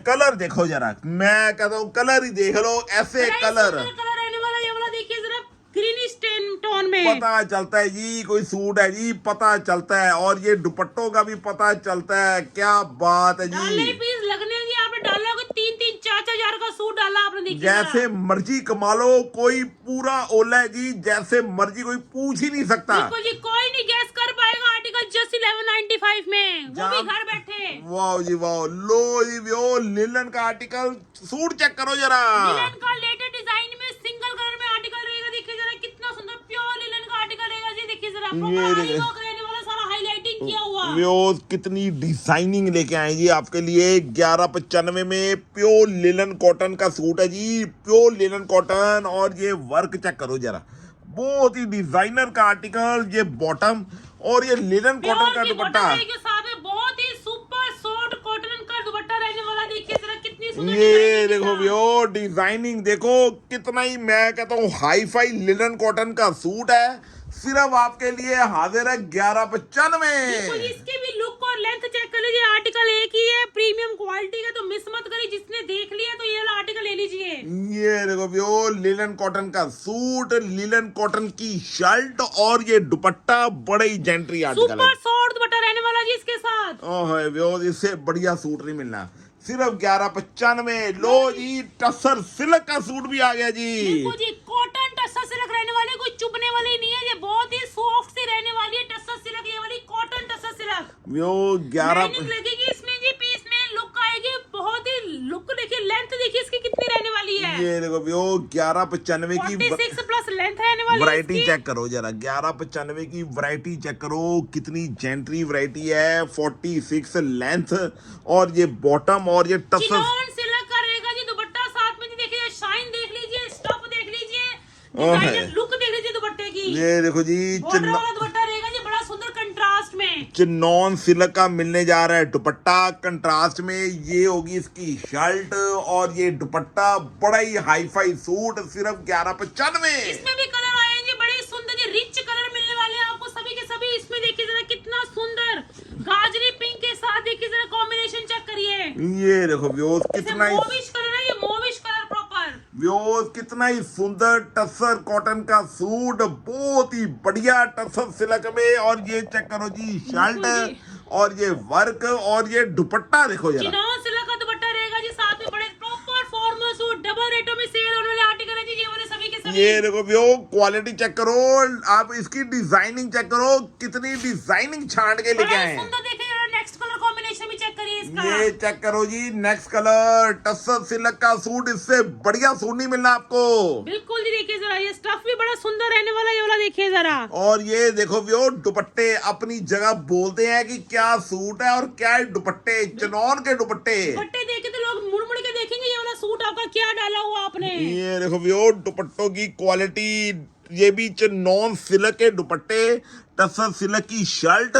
कलर देखो जरा, मैं कहता हूँ कलर ही देख लो, ऐसे कलर रहने वाला ये वाला, देखिए जरा ग्रीनिश टोन में। पता चलता है जी कोई सूट है जी, पता चलता है। और ये दुपट्टों का भी पता चलता है। क्या बात है जी, पीस लगने जी आपने डाला होगा 3-3, 4-4 हजार का सूट डाला आपने, देखिए जैसे मर्जी कमा लो, कोई पूरा ओला है जी, जैसे मर्जी, कोई पूछ ही नहीं सकता। बिल्कुल जी कोई नहीं गैस कर पाएगा आर्टिकल जस्ट 1195 में, वो भी घर बैठे। वाह जी वाह, लो जी वो लिनन का आर्टिकल सूट चेक करो जरा। लिनन का लेटेस्ट डिजाइन में सिंगल कलर में आर्टिकल रहेगा, देखिए जरा कितना सुंदर प्योर लिनन का आर्टिकल रहेगा जी। देखिए जरा रहने वाला सारा हाईलाइटिंग किया हुआ। व्यूअर्स कितनी डिजाइनिंग लेके आए जी आपके लिए 1195 में। प्योर लिनन कॉटन का सूट है जी, प्योर लिनन कॉटन। और ये वर्क चेक करो जरा, बहुत ही डिजाइनर का आर्टिकल। ये बॉटम और ये लिनन कॉटन का दुपट्टा, साथ में बहुत ही सुपर सॉफ्ट कॉटन का दुपट्टा रहने वाला। देखिए जरा कितनी सुंदर ये देखो व्यो डिजाइनिंग देखो, कितना ही मैं कहता हूँ हाई फाई लिनन कॉटन का सूट है। सिर्फ आपके लिए हाजिर है 1195। इसके भी लुक और लेंथ चेक कर लीजिए, आर्टिकल एक ही है, प्रीमियम क्वालिटी का, तो मिस मत करिए। जिसने देख लिया तो ये वाला आर्टिकल ले लीजिए। ये देखो व्यो लिनन कॉटन का सूट, लिनन कॉटन की शर्ट और ये दुपट्टा, बड़े ही जेंट्री आर्टिकल है। सुपर सॉफ्ट दुपट्टा रहने वाला जी इसके साथ। ओह व्यो इससे बढ़िया सूट नहीं मिलना। सिर्फ 1195। लो जी टसर सिल्क का सूट भी आ गया जी। जी कॉटन टसर सिल्क रहने वाले, कोई चुभने वाली नहीं है, ये बहुत ही सॉफ्ट सी रहने वाली है टसर सिल्क, ये वाली कॉटन टसर सिल्क। व्यो 11 लगेगी इसमें जी, पीस में लुक आएगी, बहुत ही लुक देखिए, लेंथ देखिए इसकी कितनी रहने वाली है। ये देखो व्यो 1195 की 46 प्लस लेंथ रहने वाली है वैरायटी इसकी। चेक करो जरा, 1195 की वैरायटी चेक करो, कितनी जेंट्री वैरायटी है। 46 लेंथ और ये बॉटम और ये टसर सिल्क का रहेगा जी दुपट्टा। साथ में जी देखिए शाइन देख लीजिए, स्टफ देख लीजिए, डिजाइनर लुक देख लीजिए दुपट्टे की। ये देखो जी बॉर्डर वाला दुपट्टा रहेगा जी, बड़ा सुंदर कंट्रास्ट में। चिनॉन सिल्क का मिलने जा रहा है दुपट्टा कंट्रास्ट में। ये होगी इसकी शर्ट और ये दुपट्टा, बड़ा ही हाई फाई सूट। सिर्फ 1195। इसमें भी कलर आए हैं जी, बड़े सुंदर जी रिच कलर मिलने वाले हैं आपको सभी के सभी। इसमें देखिए जरा कितना सुंदर गाजरी पिंक के साथ, देखिए जरा कॉम्बिनेशन चेक करिए। ये देखो व्यूअर्स कितना ही मोविश कलर है, ये मोविश कलर प्रॉपर। व्यूअर्स कितना ही सुंदर टसर कॉटन का सूट, बहुत ही बढ़िया टसर सिल्क में। और ये चेक करो जी शर्ट और ये वर्क और ये दुपट्टा देखो जरा। चिनॉन सिल्क का दुपट्टा रहेगा जी, साथ में बड़े प्रॉपर फॉर्मल सूट, डबल रेटों में सेल होने वाले आर्टिकल है जी, ये वाले सभी के सभी। ये देखो व्यो क्वालिटी चेक करो, आप इसकी डिजाइनिंग चेक करो, कितनी डिजाइनिंग छांट के लेके आए हैं। सुंदर देखिए, नेक्स्ट कलर कॉम्बिनेशन भी चेक करिए इसके इसका। ये चेक करो जी, नेक्स्ट कलर टसर सिल्क का सूट, इससे बढ़िया सूट नहीं मिलना आपको। बिल्कुल जी, देखिए जरा ये स्टफ भी बड़ा सुंदर रहने वाला है, ये वाला देखिए जरा। और ये देखो व्यो, दुपट्टे अपनी जगह बोलते हैं कि क्या सूट है और क्या है दुपट्टे, चिनौन के दुपट्टे। दुपट्टे देखे तो लोग मुड़ मुड़ के देखेंगे ये वाला सूट आपका क्या डाला हुआ आपने। ये देखो व्यो, दुपट्टों की क्वालिटी, ये भी चिनौन सिल्क के दुपट्टे, टसर सिल्क की शर्ट,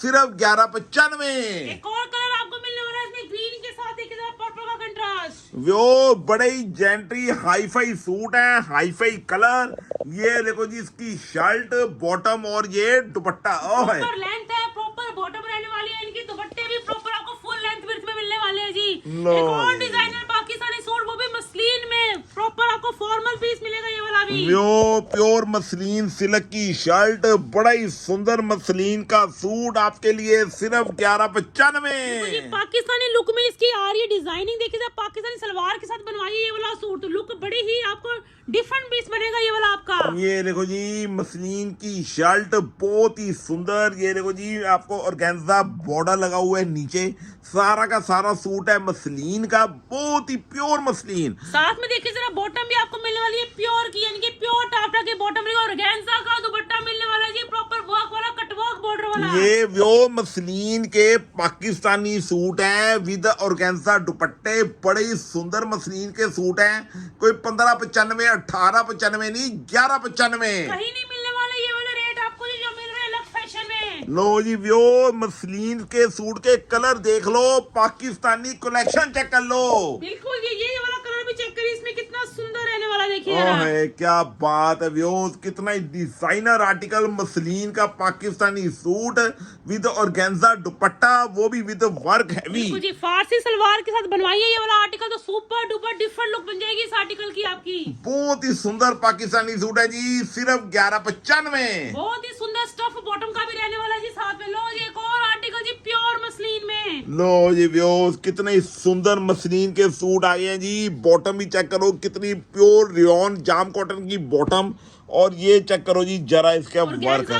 सिर्फ 1195। एक और कलर आपको मिलने वाला है इसमें ग्रीन के साथ, देखिए जरा पर्पल का कंट्रास्ट। वो बड़े ही जेंट्री हाईफाई सूट है, हाईफाई कलर। ये देखो जी, इसकी शर्ट, बॉटम और ये दुपट्टा। ओह प्रॉपर लेंथ है, प्रॉपर बॉटम रहने वाली है, इनके दुपट्टे भी प्रॉपर आपको फुल लेंथ विड्थ में मिलने वाले हैं जी। लो। एक और डिजाइनर पाकिस्तानी सूट, वो भी मसलिन में, प्रॉपर आपको फॉर्मल पीस मिलेगा ये वाला भी। वो प्योर मसलिन सिल्क की शर्ट, बड़ा ही सुंदर मसलिन का सूट आपके लिए, सिर्फ 1195। पाकिस्तानी लुक में इसकी आ रही है डिजाइनिंग, देखिए पाकिस्तानी सलवार के साथ बनवाई है ये वाला सूट, तो लुक बड़ी ही आपको डिफरेंट पीस बनेगा ये वाला आपका। ये देखो जी, मसलिन की शर्ट बहुत ही सुंदर। ये देखो जी, आपको ऑर्गेन्जा बॉर्डर लगा हुआ है नीचे, सारा का सारा सूट है मसलिन का, बहुत ही प्योर मसलिन। साथ में देखिए जरा बॉटम भी आपको मिलने वाली है प्योर की, यानी कि प्योर टापटा के बॉटम मिलेगा, ऑर्गेन्जा का दुपट्टा मिलने वाला है जी, प्रॉपर वर्क वाला, कटवर्क बॉर्डर वाला। ये वो मसलिन के पाकिस्तानी सूट हैं विद ऑर्गेन्जा दुपट्टे, बड़े ही सुंदर मसलिन के सूट हैं। कोई 1595, 1895 नहीं, 1195। कहीं नहीं मिलने वाले ये वाले रेट आपको जो मिल रहे हैं अलग फैशन में। लो जी व्यो, मसलिन के सूट के कलर देख लो, पाकिस्तानी कलेक्शन चेक कर लो। बिल्कुल ये वाला कलर भी चेक करिए, इसमें कितना सुंदर रहने वाला देखिए ओह जरा। है, क्या बात है व्यो, कितना ही डिजाइनर आर्टिकल, मसलिन का पाकिस्तानी सूट विद ऑर्गेन्जा दुपट्टा, वो भी विद वर्क हैवी। बिल्कुल जी, फारसी सलवार के साथ बनवाई है ये वाला आर्टिकल, तो सुपर डुपर डिफरेंट लुक बन जाएगी इस आर्टिकल की आपकी। बहुत ही सुंदर पाकिस्तानी सूट है जी, सिर्फ 1195। बहुत ही सुंदर स्टफ बॉटम का भी रहने वाला है जी साथ में। लो जी एक और आर्टिकल जी प्योर मसलिन में। लो जी व्यूअर्स, कितने ही सुंदर मसलिन के सूट आए हैं जी। बॉटम भी चेक करो, कितनी प्योर रियॉन जाम कॉटन की बॉटम, और ये चेक करो जी जरा इसका वर्क। बॉर्डर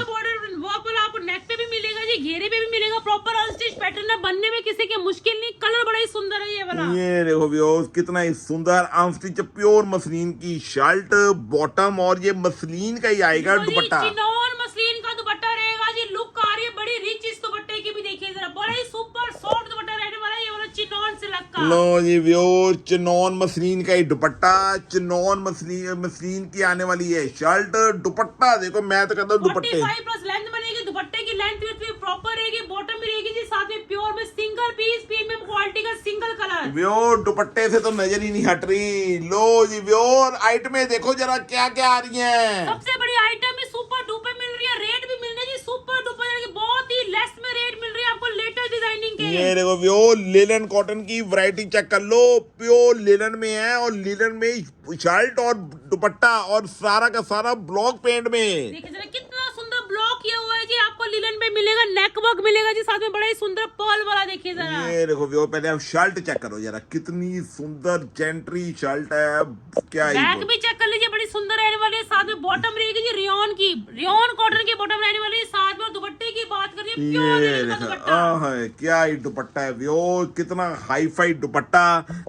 वर्क वाला आपको नेक पे भी मिलेगा जी, घेरे पे भी मिलेगा, प्रॉपर अनस्टिच पैटर्न है, बनने में किसी के मुश्किल नहीं, कलर बड़ा ही सुंदर है ये वाला। ये देखो व्यूअर्स, कितना ही सुंदर अनस्टिच प्योर मसलिन की शर्ट, बॉटम, और ये मसलिन का ही आएगा दुपट्टा। चिनौन मसलिन का दुपट्टा रहेगा जी, लुक आ रही है बड़ी रिच इस दुपट्टे की भी, देखिए जरा बड़ा ही सुपर सॉफ्ट दुपट्टा रहने वाला है ये वाला चिनौन सिल्क का। लो जी व्यूअर्स, चिनौन मसलिन का ही दुपट्टा, चिनौन मसलिन की आने वाली है शर्ट, दुपट्टा देखो, मैं तो कहता हूँ दुपट्टे 45 प्लस लेंथ बनेगी, दुपट्टे की लेंथ भी प्रॉपर रहेगी, बॉटम भी रहेगी जी साथ में प्योर में, सिंगल पीस प्रीमियम क्वालिटी का सिंगल कलर। व्योर दुपट्टे से तो नजर ही नहीं हट रही। लो जी व्योर, आइटमें देखो जरा क्या क्या आ रही हैं। सबसे बड़ी आइटम भी सुपर डुपर मिल रही है, रेट भी मिल रही है जी सुपर डुपर, यानी कि बहुत ही लेस में रेट मिल रही है आपको लेटेस्ट डिजाइनिंग के। ये देखो व्योर, लिनन कॉटन की वैरायटी चेक कर लो, प्योर लिनन में है, और लिनन में शर्ट और दुपट्टा, और सारा का सारा ब्लॉक पेंट में। देखिए जरा कितना सुंदर ब्लॉक किया हुआ है जी, आपको लिनन पे मिलेगा, नेक वर्क मिलेगा जी साथ में, बड़ा ही सुंदर पर्ल वाला, देखिए जरा। ये देखो व्योर, पहले आप शर्ट चेक करो जरा, कितनी सुंदर जेंट्री शर्ट है, क्या ही बैक भी चेक कर लीजिए, बड़ी सुंदर रहने वाली है, साथ में बॉटम रहेगी जी रियॉन की, रियॉन कॉटन की बॉटम रहने वाली है, साथ में दुपट्टे की बात करिए प्योर ये लिनन का देखो, दुपट्टा। क्या ही दुपट्टा है व्योर, कितना हाईफाई दुपट्टा,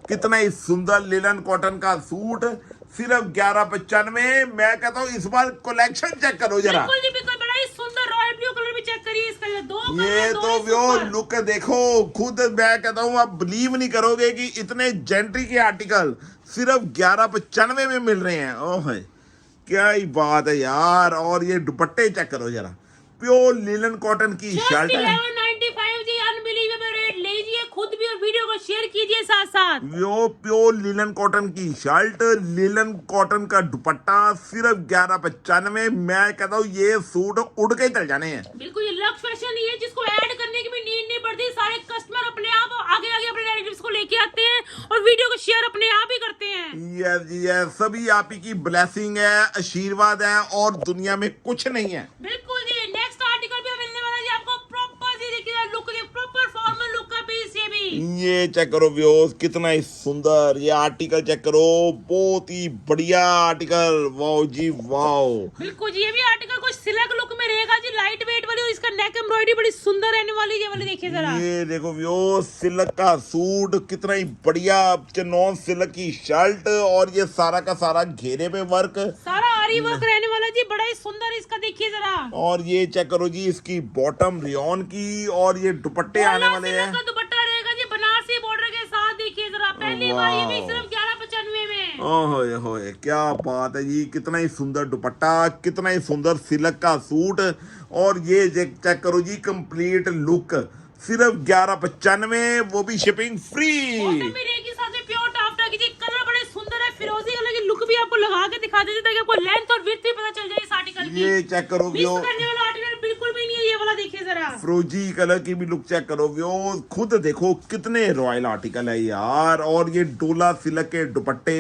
कितना ही सुंदर लिनन कॉटन का सूट, सिर्फ 1195। मैं कहता हूँ इस बार कलेक्शन चेक करो जरा। बिल्कुल जी बिल्कुल, बड़ा ही सुंदर रॉयल ब्लू कलर भी चेक करिए इसका, ये दो कलर, ये दो तो ही व्योर सुपर। लुक देखो खुद, मैं कहता हूँ आप बिलीव नहीं करोगे कि इतने जेंट्री के आर्टिकल सिर्फ 1195 में मिल रहे हैं। ओह क्या ही बात है यार। और ये दुपट्टे चेक करो जरा, प्योर लिनन कॉटन की शर्ट है। 1195 जी, अनबिलीवेबल रेट, लीजिए खुद भी और वीडियो को शेयर कीजिए साथ साथ। वो प्योर लिनन कॉटन की शर्ट, लिनन कॉटन का दुपट्टा, सिर्फ 1195। मैं कहता हूँ ये सूट उड़ के चल जाने हैं। बिल्कुल, ये लक्स फैशन ही है जिसको ऐड करने की भी नीड नहीं पड़ती, सारे कस्टमर अपने आप आगे आगे अपने रिलेटिव्स को लेके आते हैं और वीडियो को शेयर अपने आप ही करते हैं। यस यस, सभी आप ही की ब्लेसिंग है, आशीर्वाद है, और दुनिया में कुछ नहीं है। बिल्कुल जी, नेक्स्ट आर्टिकल भी मिलने वाला है जी आपको, प्रॉपर जी देखिए लुक, प्रॉपर फॉर्मल लुक का पीस ये भी। ये चेक करो व्यूअर्स, कितना ही सुंदर ये आर्टिकल चेक करो, बहुत ही बढ़िया आर्टिकल, वाओ जी वाओ। बिल्कुल जी, ये भी आर्टिकल कुछ सिल्क लुक में रहेगा जी, लाइट वेट वाली, और इसका नेक एम्ब्रॉयडरी बड़ी सुंदर रहने वाली, ये वाली देखिए जरा। ये देखो व्यो, सिल्क का सूट कितना ही बढ़िया, चिनॉन सिल्क की शर्ट और ये सारा का सारा घेरे पे वर्क, सारा आरी वर्क रहने वाला जी, बड़ा ही सुंदर। इसका देखिए जरा, और ये चेक करो जी इसकी बॉटम रियोन की, और ये दुपट्टे आने वाले हैं। का दुपट्टा रहेगा जी बनारसी बॉर्डर के साथ, देखिए जरा। पहली बार ये भी सिर्फ 1195 में। ओए होए, क्या बात है जी, कितना ही सुंदर दुपट्टा, कितना ही सुंदर सिल्क का सूट, और ये चेक करो जी कंप्लीट लुक, सिर्फ 1195, वो भी शिपिंग फ्री। प्योर टाफ्टा की जी, कलर बड़े सुंदर है, फिरोजी कलर की लुक भी आपको लगा के दिखा देते ताकि आपको लेंथ और विड्थ भी पता चल जाए इस आर्टिकल की। ये चेक करो व्यो, करने वाला आर्टिकल बिल्कुल भी नहीं है ये वाला, देखिए जरा। फिरोजी कलर की भी लुक चेक करो व्यो, खुद देखो कितने रॉयल आर्टिकल है यार। और ये डोला सिल्क के दुपट्टे,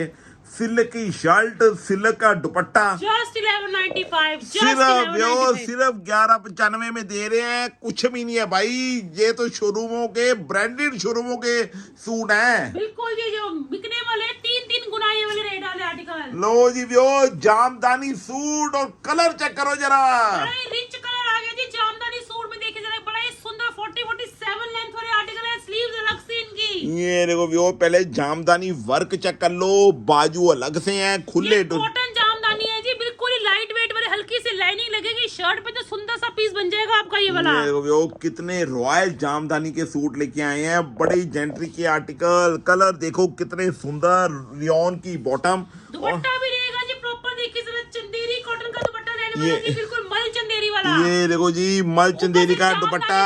सिल्क की शर्ट, सिल्क का दुपट्टा, जस्ट 1195, सिर्फ 1195 में दे रहे हैं। कुछ भी नहीं है भाई, ये तो शोरूमों के, ब्रांडेड शोरूमों के सूट हैं। बिल्कुल जी, जो बिकने वाले 3-3 गुना ये वाले रेट वाले आर्टिकल। लो जी व्यो, जामदानी सूट, और कलर चेक करो जरा, रिच कलर आ गया जी जामदानी सूट में, देखिए जरा, बड़ा ही सुंदर 40-47 लेंथ वाले आर्टिकल है, स्लीव्स अलग से इनकी। ये देखो व्यो, पहले जामदानी वर्क चेक कर लो, बाजू अलग से हैं, खुले कॉटन जामदानी है जी, बिल्कुल ही लाइट वेट वाले, हल्की सी लाइनिंग लगेगी शर्ट पे, तो सुंदर सा पीस बन जाएगा आपका ये वाला। ये देखो व्यो, कितने रॉयल जामदानी के सूट लेके आए हैं, बड़े ही जेंट्री के आर्टिकल, कलर देखो कितने सुंदर, रियोन की बॉटम, दुपट्टा भी रहेगा जी प्रॉपर, देखिए जरा, चंदेरी कॉटन का दुपट्टा रहने वाला जी, बिल्कुल मल चंदेरी वाला। ये देखो जी, मल चंदेरी का दुपट्टा,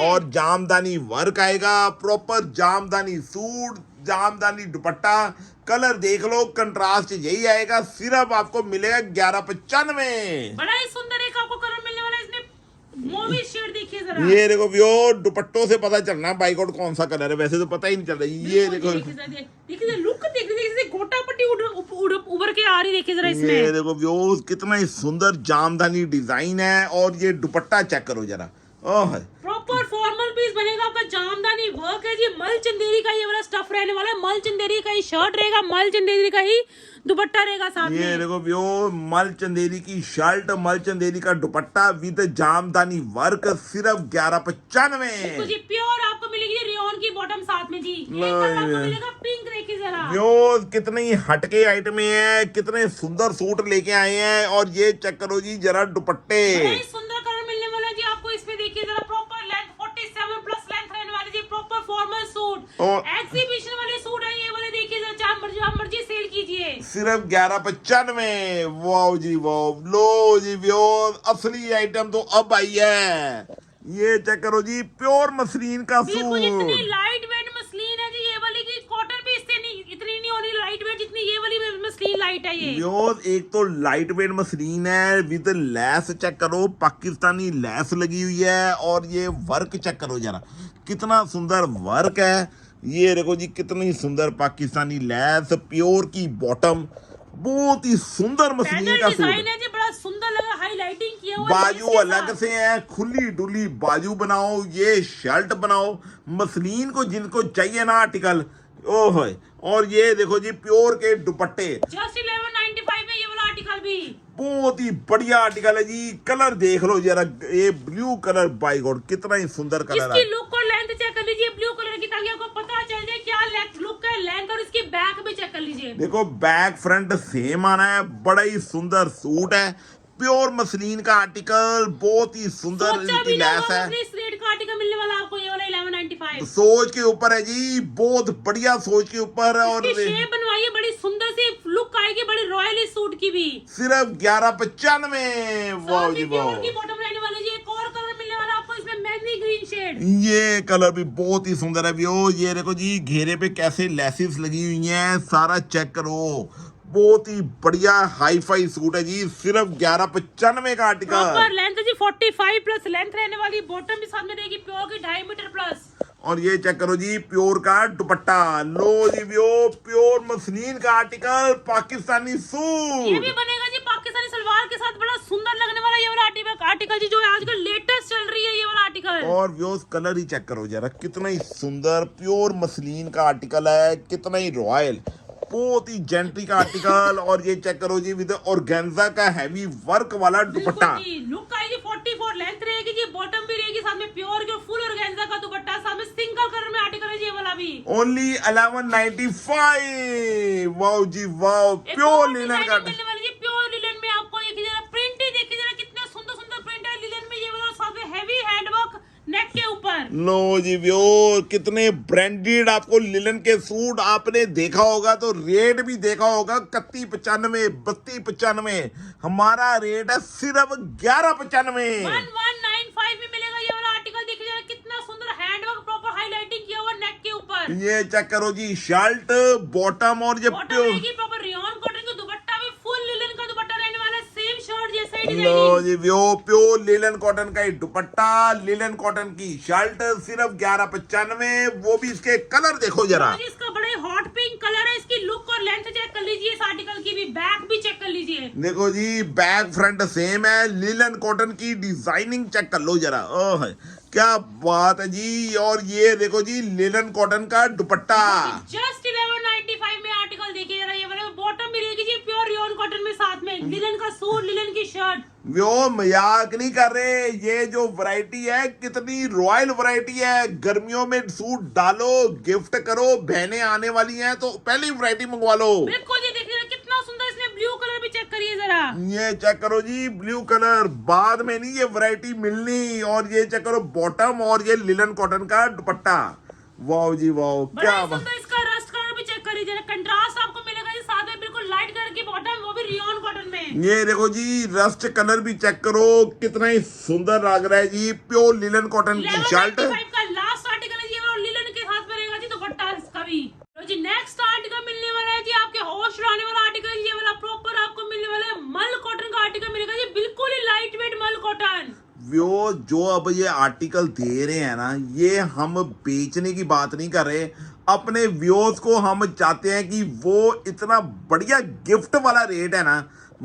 और जामदानी वर्क आएगा, प्रॉपर जामदानी सूट, जामदानी दुपट्टा, कलर देख लो, कंट्रास्ट यही आएगा, सिर्फ आपको मिलेगा 1195। बड़ा ही सुंदर एक आपको कलर मिलने वाला है इसमें, मोवी शेड देखिए जरा। ये देखो व्यो, दुपट्टों से पता चलना बाइकआउट कौन सा कलर है, वैसे तो पता ही नहीं चल रहा। ये देखो, देखिए लुक, देखिए गोटा पट्टी उभर के आ रही, देखिए जरा इसमें। ये देखो व्यो, कितना ही सुंदर जामदानी डिजाइन है, और ये दुपट्टा चेक करो जरा, ओह प्रॉपर फॉर्मल पीस बनेगा आपका, जामदानी वर्क है जी, मल चंदेरी का ये वाला स्टफ रहने वाला है, मल चंदेरी का ही शर्ट रहेगा, मल चंदेरी का ही दुपट्टा रहेगा साथ में। ये देखो व्यो, मल चंदेरी की शर्ट, मल चंदेरी का दुपट्टा विद जामदानी वर्क, सिर्फ 1195 जी। प्योर आपको मिलेगी रियोन की बॉटम साथ में जी, ये आपको मिलेगा पिंक, देखिए जरा। व्यो, कितने ही हटके आइटम है, कितने सुंदर सूट लेके आए हैं, और ये चेक करो जी जरा दुपट्टे, सुंदर कलर मिलने वाला जी आपको इसमें, देखिए जरा, प्रॉपर लेंथ 47 प्लस लेंथ रहने वाली जी, प्रॉपर फॉर्मल सूट, एग्जीबिशन वाले सूट है ये वाले, देखिए जरा, जहाँ मर्जी सेल कीजिए, सिर्फ 1195। वाओ जी वाओ, लो जी व्यो, असली आइटम तो अब आई है। ये चेक करो जी, प्योर मसलिन का सूट, इतनी लाइट वेट मसलिन है जी ये वाली की, कॉटन भी इससे नहीं, इतनी नहीं होनी लाइट वेट जितनी ये वाली मसलिन लाइट है ये। व्यो, एक तो लाइट वेट मसलिन है, विद लेस चेक करो, पाकिस्तानी लेस लगी हुई है, और ये वर्क चेक करो जरा, कितना सुंदर वर्क है। ये देखो जी, कितनी सुंदर पाकिस्तानी लेस, प्योर की बॉटम, बहुत ही सुंदर मसलिन का सूट है जी, बड़ा सुंदर लगा, हाईलाइटिंग किया हुआ, बाजू अलग से है, खुली डुली बाजू बनाओ, ये शर्ट बनाओ, मसलिन को जिनको चाहिए ना आर्टिकल, ओह। और ये देखो जी, प्योर के दुपट्टे, जस्ट 1195 में ये वाला आर्टिकल भी, बहुत ही बढ़िया आर्टिकल है जी। कलर देख लो जरा, ये ब्लू कलर, बाय गॉड कितना ही सुंदर कलर है। इसकी लुक और लेंथ चेक कर लीजिए ब्लू कलर की, ताकि आपको पता चल जाए क्या लुक है, लेंथ, और इसकी बैक भी चेक कर लीजिए। देखो बैक फ्रंट सेम आना है, बड़ा ही सुंदर सूट है, प्योर मसलिन का आर्टिकल, बहुत ही सुंदर इसकी लेस है। इस रेट का आर्टिकल मिलने वाला आपको ये वाला 1195। सोच के ऊपर है जी, बहुत बढ़िया सोच के ऊपर है, और शेप बनवाई है, बड़ी सुंदर सी लुक आएगी, बड़ी रॉयल इस सूट की भी, सिर्फ 1195। वाह जी वाह, की बॉटम रहने वाली जी। एक और कलर मिलने वाला आपको इसमें, मेहंदी ग्रीन शेड, ये कलर भी बहुत ही सुंदर है व्यो। ये देखो जी, घेरे पे कैसे लेसिस लगी हुई हैं, सारा चेक करो, बहुत ही बढ़िया हाई फाई सूट है जी, सिर्फ 1195 का आर्टिकल। प्रॉपर लेंथ है जी 45 प्लस लेंथ रहने वाली, बॉटम भी साथ में रहेगी प्योर की 2.5 मीटर प्लस। और ये चेक करो जी, प्योर का दुपट्टा, लो जी व्यो, प्योर मसलिन का आर्टिकल, पाकिस्तानी सूट, ये भी बनेगा जी पाकिस्तानी सलवार के साथ, बड़ा सुंदर लगने वाला ये वाला आर्टिकल जी, जो आजकल लेटेस्ट चल रही है ये वाला आर्टिकल। और व्यूअर्स कलर ही चेक करो जरा, कितना ही सुंदर प्योर मसलिन का आर्टिकल है, कितना ही रॉयल, बहुत ही जेंट्री का आर्टिकल। और ये चेक करो जी, विद ऑर्गेन्जा का हैवी वर्क वाला दुपट्टा, लुक आएगी 44 लेंथ रहेगी रहेगी जी, बॉटम भी रहेगी साथ में प्योर के फुल ऑर्गेन्जा का दुपट्टा, साथ में सिंगल कलर में आर्टिकल है जी ये वाला भी। ओनली 1195। वाओ जी वाओ, प्योर लिनन का। मिलने वाली जी प्योर लिनन में आपको देखिए जरा प्रिंट ही देखिए जरा कितना सुंदर सुंदर प्रिंट है लिनन में ये वाला, साथ में हेवी हैंडवर्क नेक के ऊपर। लो जी व्यो, कितने ब्रांडेड आपको लिनन के सूट आपने देखा होगा तो रेट भी देखा होगा 3195, 3295। हमारा रेट है सिर्फ 1195। 1195 में मिलेगा ये वाला आर्टिकल। देखिए जरा कितना सुंदर हैंडवर्क प्रॉपर हाईलाइटिंग किया हुआ नेक के ऊपर। ये चेक करो जी, शर्ट बॉटम और ये बॉटम प्योर। रहेगी प्रॉपर रियॉन कॉटन का दुपट्टा भी फुल लिनन का दुपट्टा रहने वाला है, सेम शर्ट जैसा ही लो डिजाइनिंग। जी व्यो, प्योर लिनन कॉटन का ही दुपट्टा, लिनन कॉटन की शर्ट सिर्फ 1195। वो भी इसके कलर देखो जरा। इसका बड़ा हॉट पिंक कलर है, इसकी लुक और लेंथ चेक कर लीजिए, इस आर्टिकल की भी बैक भी चेक कर लीजिए। देखो जी, बैक फ्रंट सेम है, लिनन कॉटन की डिजाइनिंग चेक कर लो जरा। ओह क्या बात है जी। और ये देखो जी, लिनन कॉटन का दुपट्टा जस्ट 1195 में आर्टिकल देखिए जरा। ये वाला बॉटम भी रहेगी जी प्योर रियॉन कॉटन में, साथ में लिनन का सूट, लिनन की शर्ट। वो मजाक नहीं कर रहे, ये जो वैरायटी है कितनी रॉयल वैरायटी है। गर्मियों में सूट डालो, गिफ्ट करो, बहनें आने वाली हैं तो पहली वैरायटी मंगवा लो। बिल्कुल जी, देखिए कितना सुंदर, इसमें ब्लू कलर भी चेक करिए जरा। ये चेक करो जी, ब्लू कलर बाद में नहीं ये वैरायटी मिलनी। और ये चेक करो बॉटम और ये लिनन कॉटन का दुपट्टा। वाओ जी वाओ, बड़ा क्या सुंदर। इसका रस्ट कलर भी चेक करिए जरा, कंट्रास्ट आपको मिलेगा जी, साथ में बिल्कुल लाइट कलर की बॉटम, वो भी रियॉन कॉटन में। ये देखो जी, रस्ट कलर भी चेक करो, कितना ही सुंदर लग रहा है जी। प्योर लिनन कॉटन की शर्ट। 1195 का लास्ट आर्टिकल है जी, और लिनन के साथ में रहेगा जी दुपट्टा इसका भी। तो जी नेक्स्ट आर्टिकल मिलने वाला है जी, आपके होश उड़ाने वाला आर्टिकल। ये वाला प्रॉपर आपको मिलने वाला है मल कॉटन का आर्टिकल मिलेगा जी, बिल्कुल ही लाइट वेट मल कॉटन। वो जो अब ये आर्टिकल दे रहे हैं ना, ये हम बेचने की बात नहीं कर रहे। अपने व्यूअर्स को हम चाहते हैं कि वो इतना बढ़िया गिफ्ट वाला रेट है ना।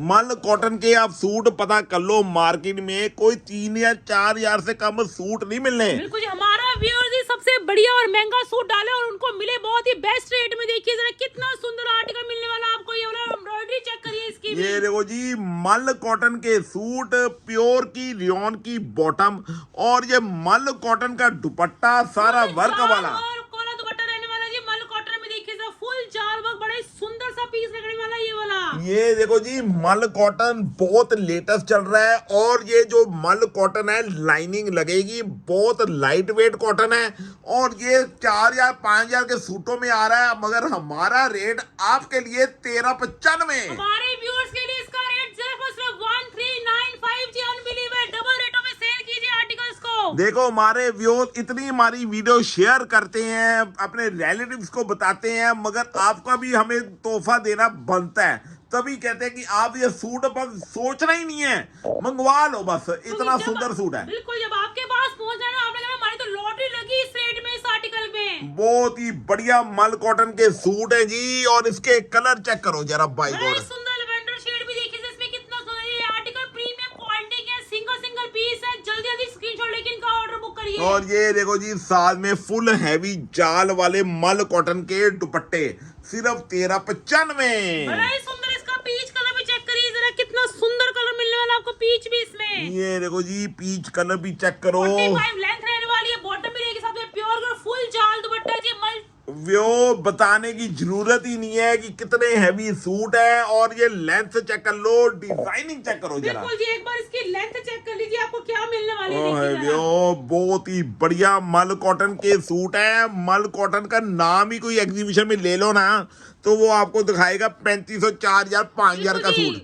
मल कॉटन के आप सूट पता कर लो, मार्केट में कोई 3 या 4 हजार से कम सूट नहीं मिलने। बिल्कुल जी, हमारा व्यूअर्स ही सबसे बढ़िया और महंगा सूट डाले और उनको मिले बहुत ही बेस्ट रेट में। देखिए जरा कितना सुंदर आर्टिकल मिलने वाला आपको। ये वाला एम्ब्रॉयडरी चेक करिए इसकी भी। ये देखो जी, मल कॉटन के सूट, प्योर की रियॉन की बॉटम और ये मल कॉटन का दुपट्टा, सारा वर्क वाला। और कोला दुपट्टा रहने वाला जी मल कॉटन में। देखिए जरा फुल जाल वर्क, बड़ा ही सुंदर सा पीस लगने वाला ये वाला। ये देखो जी, मल कॉटन बहुत लेटेस्ट चल रहा है। और ये जो मल कॉटन है, लाइनिंग लगेगी, बहुत लाइट वेट कॉटन है। और ये 4 या 5 हजार के सूटों में आ रहा है, मगर हमारा रेट आपके लिए 1395। हमारे व्यूअर्स के लिए इसका रेट सिर्फ 1395 जी। अनबिलीवेबल, डबल रेटों में सेल कीजिए आर्टिकल्स को। देखो हमारे व्यूअर्स इतनी हमारी वीडियो शेयर करते हैं, अपने रिलेटिव्स को बताते हैं, मगर आपका भी हमें तोहफा देना बनता है। तभी कहते हैं कि आप ये सूट बस सोचना ही नहीं है, मंगवा लो बस, इतना सुंदर सूट है। बिल्कुल, जब आपके पास पहुंच जाए ना, आपने कहा हमारी तो लॉटरी लगी इस रेट में, इस आर्टिकल में। बहुत ही बढ़िया मल कॉटन के सूट है जी। और इसके कलर चेक करो जरा भाई बड़ा ही गौर। सुंदर लेवेंडर शेड भी देखिए इसमें, कितना सुंदर। ये आर्टिकल प्रीमियम क्वालिटी के सिंगल सिंगल पीस है। जल्दी जल्दी स्क्रीनशॉट लेके इनका ऑर्डर बुक करिए। और ये देखो जी, साथ में फुल हैवी जाल वाले मल कॉटन के दुपट्टे, सिर्फ 1395। बड़ा ही सुंदर। इसका पीच कलर भी चेक करिए जरा, कितना सुंदर कलर मिलने वाला आपको पीच भी इसमें। ये देखो जी, पीच कलर भी चेक करो। 45 लेंथ रहने वाली है, बॉटम भी रहेगी साथ में प्योर और फुल जाल दुपट्टा जी मल। वो बताने की जरूरत ही नहीं है कि कितने हैवी सूट है। और ये लेंथ चेक कर लो, डिजाइनिंग चेक करो जरा। बिल्कुल जी, एक बार इसकी लेंथ चेक कर लीजिए, आपको क्या मिलने वाली ओह है। देखिए जरा। वो बहुत ही बढ़िया मल कॉटन के सूट है। मल कॉटन का नाम ही कोई एग्जीबिशन में ले लो ना, तो वो आपको दिखाएगा 3500, 4000, 5000 का बिल्कुल जी, सूट।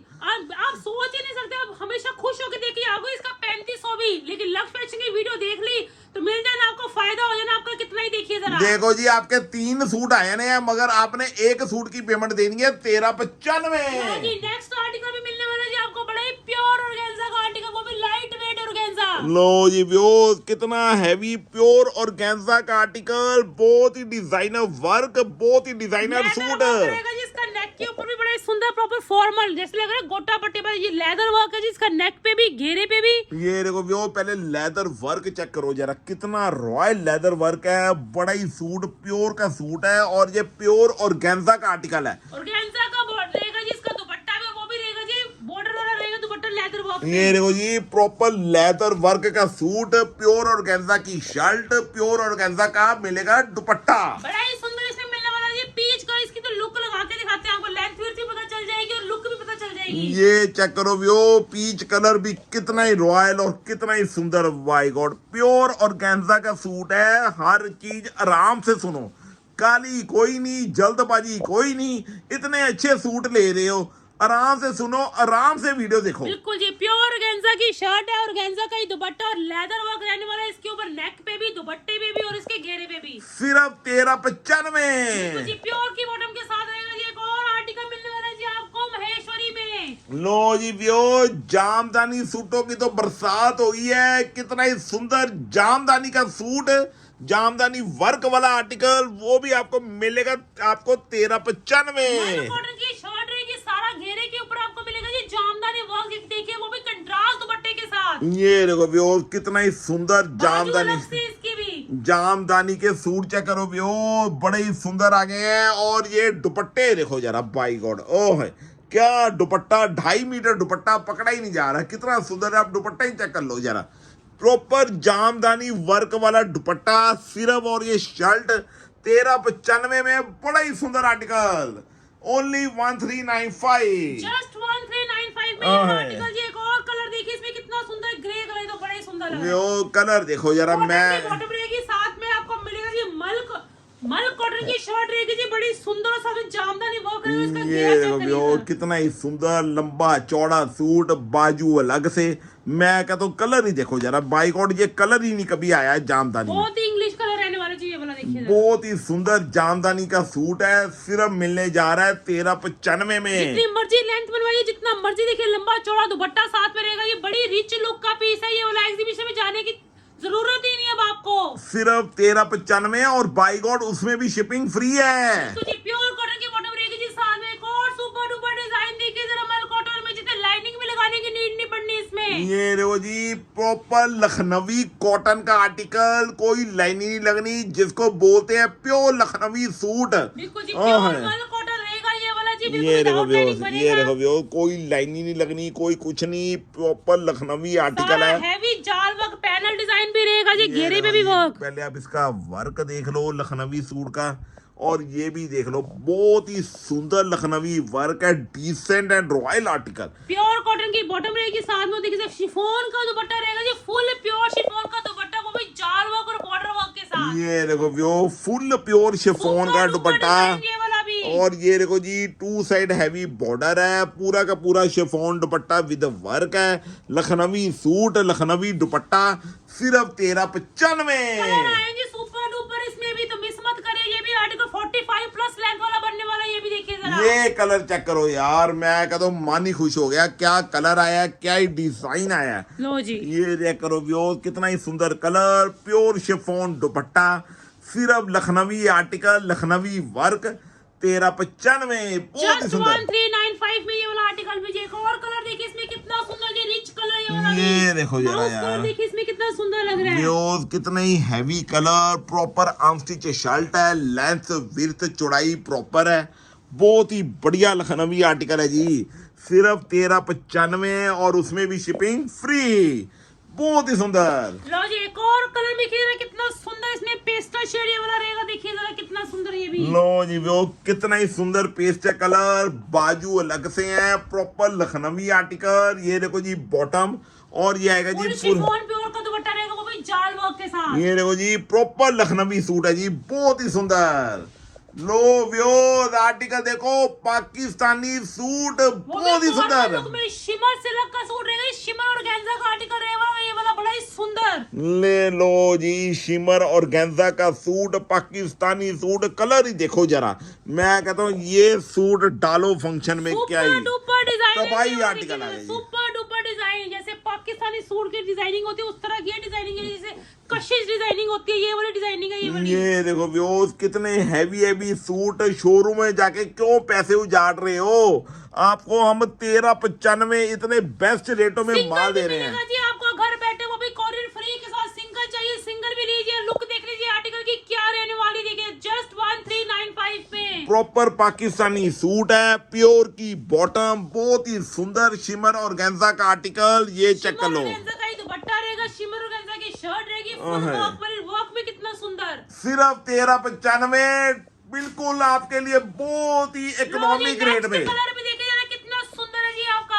आप सोच ही नहीं सकते। आप हमेशा खुश होकर देखिए, आपको इसका 3500 भी। लेकिन लक्ष्य फैशन की वीडियो देख ली तो मिल जाए ना, आपको फायदा हो जाए ना आपका, कितना ही देखिए जरा। देखो जी, आपके 3 सूट आए ना, मगर आपने एक सूट की पेमेंट देनी है 1395। जी नेक्स्ट आर्टिकल भी मिलने वाला है जी आपको, बड़ा ही प्योर ऑर्गेन्जा का आर्टिकल, वो भी लाइट वेट ऑर्गेन्जा। लो जी व्यूअर्स, कितना हैवी प्योर ऑर्गेन्जा का आर्टिकल, बहुत ही डिजाइनर वर्क, बहुत ही डिजाइनर सूट है। जिसका नेक के ऊपर भी बड़ा ही सुंदर प्रॉपर फॉर्मल जैसे लग रहा है, गोटा पट्टी पर ये लेदर वर्क है जी, इसका नेक पे भी, घेरे पे भी। ये देखो व्यूअर, पहले लेदर वर्क चेक करो जरा, कितना रॉयल लेदर वर्क है। बड़ा ही सूट, प्योर का सूट है। और ये प्योर ऑर्गेन्जा का आर्टिकल है। ऑर्गेन्जा का बॉर्डर रहेगा जी, इसका दुपट्टा भी वो भी रहेगा जी, बॉर्डर वाला रहेगा दुपट्टा, कॉटन लेदर वर्क। ये देखो जी प्रॉपर लेदर वर्क का सूट, प्योर ऑर्गेन्जा की शर्ट, प्योर ऑर्गेन्जा का मिलेगा दुपट्टा। बड़ा ही सुंदर इसमें मिलने वाला है पीच का। इसकी तो लुक लगा के दिखाते हैं आपको, लेंथ भी पता चल जाएगी और लुक भी पता चल जाएगी। ये चेक करो व्यू, पीच कलर भी कितना ही रॉयल और कितना ही सुंदर। माय गॉड, प्योर ऑर्गेन्जा का सूट है। हर चीज आराम से सुनो, काली कोई नहीं, जल्दबाजी कोई नहीं, इतने अच्छे सूट ले रहे हो, आराम से सुनो, आराम से वीडियो देखो। बिल्कुल जी, प्योर ऑर्गेन्जा की शर्ट है, ऑर्गेन्जा का ही दुपट्टा और लेदर वर्क रहने वाला है इसके ऊपर, नेक पे भी, दुपट्टे पे भी और इसके घेरे पे भी। सिर्फ 1395। जी प्योर की बॉटम के साथ रहेगा जी। एक और आर्टिकल मिलने वाला है जी आपको महेश्वरी में। लो जी व्यो, जामदानी सूटों की तो बरसात हुई है। कितना ही सुंदर जामदानी का सूट, जामदानी वर्क वाला आर्टिकल, वो भी आपको मिलेगा आपको 1395। कॉटन की शर्ट रहेगी, सारा घेरे के ऊपर आपको मिलेगा जी जामदानी वर्क। देखिए वो भी कंट्रास्ट दुपट्टे के साथ। ये देखो व्यो, कितना ही सुंदर जामदानी, बाजू अलग से इसकी भी। जामदानी के सूट चेक करो व्यो, बड़े ही सुंदर आ गए हैं। और ये दुपट्टे देखो जरा, बाई गॉड, ओह क्या दुपट्टा, 2.5 मीटर दुपट्टा, पकड़ा ही नहीं जा रहा, कितना सुंदर है। आप दुपट्टा ही चेक कर लो जरा, प्रॉपर जामदानी वर्क वाला दुपट्टा सिर्फ, और ये शर्ट 1395 में, बड़ा ही सुंदर आर्टिकल, ओनली 1395। जस्ट 1395 में ये आर्टिकल जी। एक और कलर देखिए इसमें कितना सुंदर ग्रे कलर, तो बड़ा ही सुंदर लग रहा है। यो कलर देखो जरा, मैं बॉटम रहेगी, साथ में आपको मिलेगा जी मल्क कॉटन की शर्ट रहेगी जी, बड़ी सुंदर, साथ में जामदानी वर्क रहेगा। इसका ये घेरा देखो चेक व्यो, करिएगा। कितना ही सुंदर लंबा चौड़ा सूट, बाजू अलग से। मैं कहता हूँ कलर ही देखो जरा, बाई गॉड, ये कलर ही नहीं कभी आया है जामदानी में। बहुत ही इंग्लिश कलर रहने वाला जी ये वाला, देखिए जरा। बहुत ही सुंदर जामदानी का सूट है, सिर्फ मिलने जा रहा है 1395 में। जितनी मर्जी लेंथ बनवाइए, जितना मर्जी देखिए, लंबा चौड़ा दुपट्टा साथ में रहेगा। ये बड़ी रिच लुक का पीस है। ये वाला एग्जीबिशन में जाने की जरूरत ही नहीं अब आपको। सिर्फ 1395 और बाई गॉड उसमें भी शिपिंग फ्री है। तो जी प्योर कॉटन की बॉटम रहेगी जी, साथ में एक और सुपर डुपर डिजाइन देखिए जरा, मल कॉटन में, जितने लाइनिंग भी लगाने की नीड नहीं पड़नी इसमें। ये देखो जी, प्रॉपर लखनवी कॉटन का आर्टिकल, कोई लाइनिंग नहीं लगनी, जिसको बोलते हैं प्योर लखनवी सूट। बिल्कुल जी, प्योर मल कॉटन रहेगा ये वाला जी। बिल्कुल ये देखो without व्यो, lining ये बनेगा। देखो व्यो, कोई लाइनिंग नहीं लगनी, कोई कुछ नहीं, प्रॉपर लखनवी आर्टिकल है। हैवी जाल वर्क, पैनल डिजाइन भी रहेगा जी, ये घेरे पे देखो भी जी, वर्क। पहले आप इसका वर्क देख लो लखनवी सूट का, और ये भी देख लो, बहुत ही सुंदर लखनवी वर्क है, decent and royal article. Pure cotton की बॉटम रहेगी, साथ में देखिए शिफॉन का दुपट्टा रहेगा जी, फुल प्योर शिफॉन का दुपट्टा, वो भी जाल वर्क और बॉर्डर वर्क के साथ। ये देखो व्यो, फुल प्योर शिफॉन का दुपट्टा, ये वाला भी। और ये देखो जी 2 साइड हैवी बॉर्डर है, पूरा का पूरा शिफॉन दुपट्टा विद वर्क है, लखनवी सूट, लखनवी दुपट्टा, सिर्फ 1395। सुपर डुपर इसमें भी, तो मिस मत करिए। ये भी आर्टिकल 45 प्लस लेंथ वाला बनने वाला है। ये भी देखिए जरा, ये कलर चेक करो यार, मैं कहता हूँ मन ही खुश हो गया, क्या कलर आया है, क्या ही डिजाइन आया है। लो जी, ये चेक करो व्यो, कितना ही सुंदर कलर, प्योर शिफॉन दुपट्टा, सिर्फ लखनवी आर्टिकल, लखनवी वर्क, 1395, बहुत ही जस्ट सुंदर। 1395 में ये वाला आर्टिकल भी। एक और कलर देखिए इसमें कितना सुंदर, ये रिच कलर ये वाला भी। ये देखो जरा माउस यार, कलर देखिए इसमें कितना सुंदर लग रहा है। व्यूज, कितने ही heavy colour, proper arm stitch shirt है, लेंथ विड्थ चौड़ाई प्रॉपर है, बहुत ही बढ़िया लखनवी आर्टिकल है जी, सिर्फ 1395 और उसमें भी शिपिंग फ्री, बहुत ही सुंदर। लो जी, एक और कलर भी देखिए कितना सुंदर, इसमें पेस्टल शेड ये वाला रहेगा। देखिए जरा कितना सुंदर ये भी। लो जी वो, कितना ही सुंदर पेस्ट कलर, बाजू अलग से है, प्रॉपर लखनवी आर्टिकल। ये देखो जी बॉटम, और ये आएगा जी शिफॉन प्योर का दुपट्टा रहेगा, वो भी जाल वर्क के साथ। ये देखो जी प्रॉपर लखनवी सूट है जी, बहुत ही सुंदर। लो व्यो, आर्टिकल देखो, पाकिस्तानी सूट, बहुत ही सुंदर। शिमर सिल्क का सूट रहेगा, शिमर और गेंजा का आर्टिकल रहेगा ये वाला, बड़ा ही सुंदर। ले लो जी, शिमर और गेंजा का सूट, पाकिस्तानी सूट, कलर ही देखो जरा, मैं कहता हूँ ये सूट डालो फंक्शन में, क्या ही डुपर डिजाइन, तबाही आर्टिकल आ गया। सुपर डुपर डिजाइन, जैसे पाकिस्तानी सूट की डिजाइनिंग होती है उस तरह की डिजाइनिंग है, जैसे कशिश डिजाइनिंग होती है, ये वाली डिजाइनिंग है ये वाली। ये देखो व्यूज, कितने हैवी हैवी सूट, शोरूम में जाके क्यों पैसे उजाड़ रहे हो, आपको हम 1395 इतने बेस्ट रेटों में माल दे रहे हैं जी आपको घर बैठे, वो भी कोरियर फ्री के साथ। सिंगल चाहिए सिंगल भी लीजिए, लुक देख लीजिए आर्टिकल की क्या रहने वाली, देखिए जस्ट 1395 पे। प्रॉपर पाकिस्तानी सूट है, प्योर की बॉटम, बहुत ही सुंदर शिमर और गेंजा का आर्टिकल। ये चेक कर लो, ऑर्गेन्जा का ही दुपट्टा रहेगा, शिमर ऑर्गेन्जा की शर्ट रहेगी, फुल है। वर्क भी कितना सुंदर। सिर्फ 1395, बिल्कुल आपके लिए बहुत ही इकोनॉमिक रेट में। कलर भी देखिए जरा कितना सुंदर है जी आपका।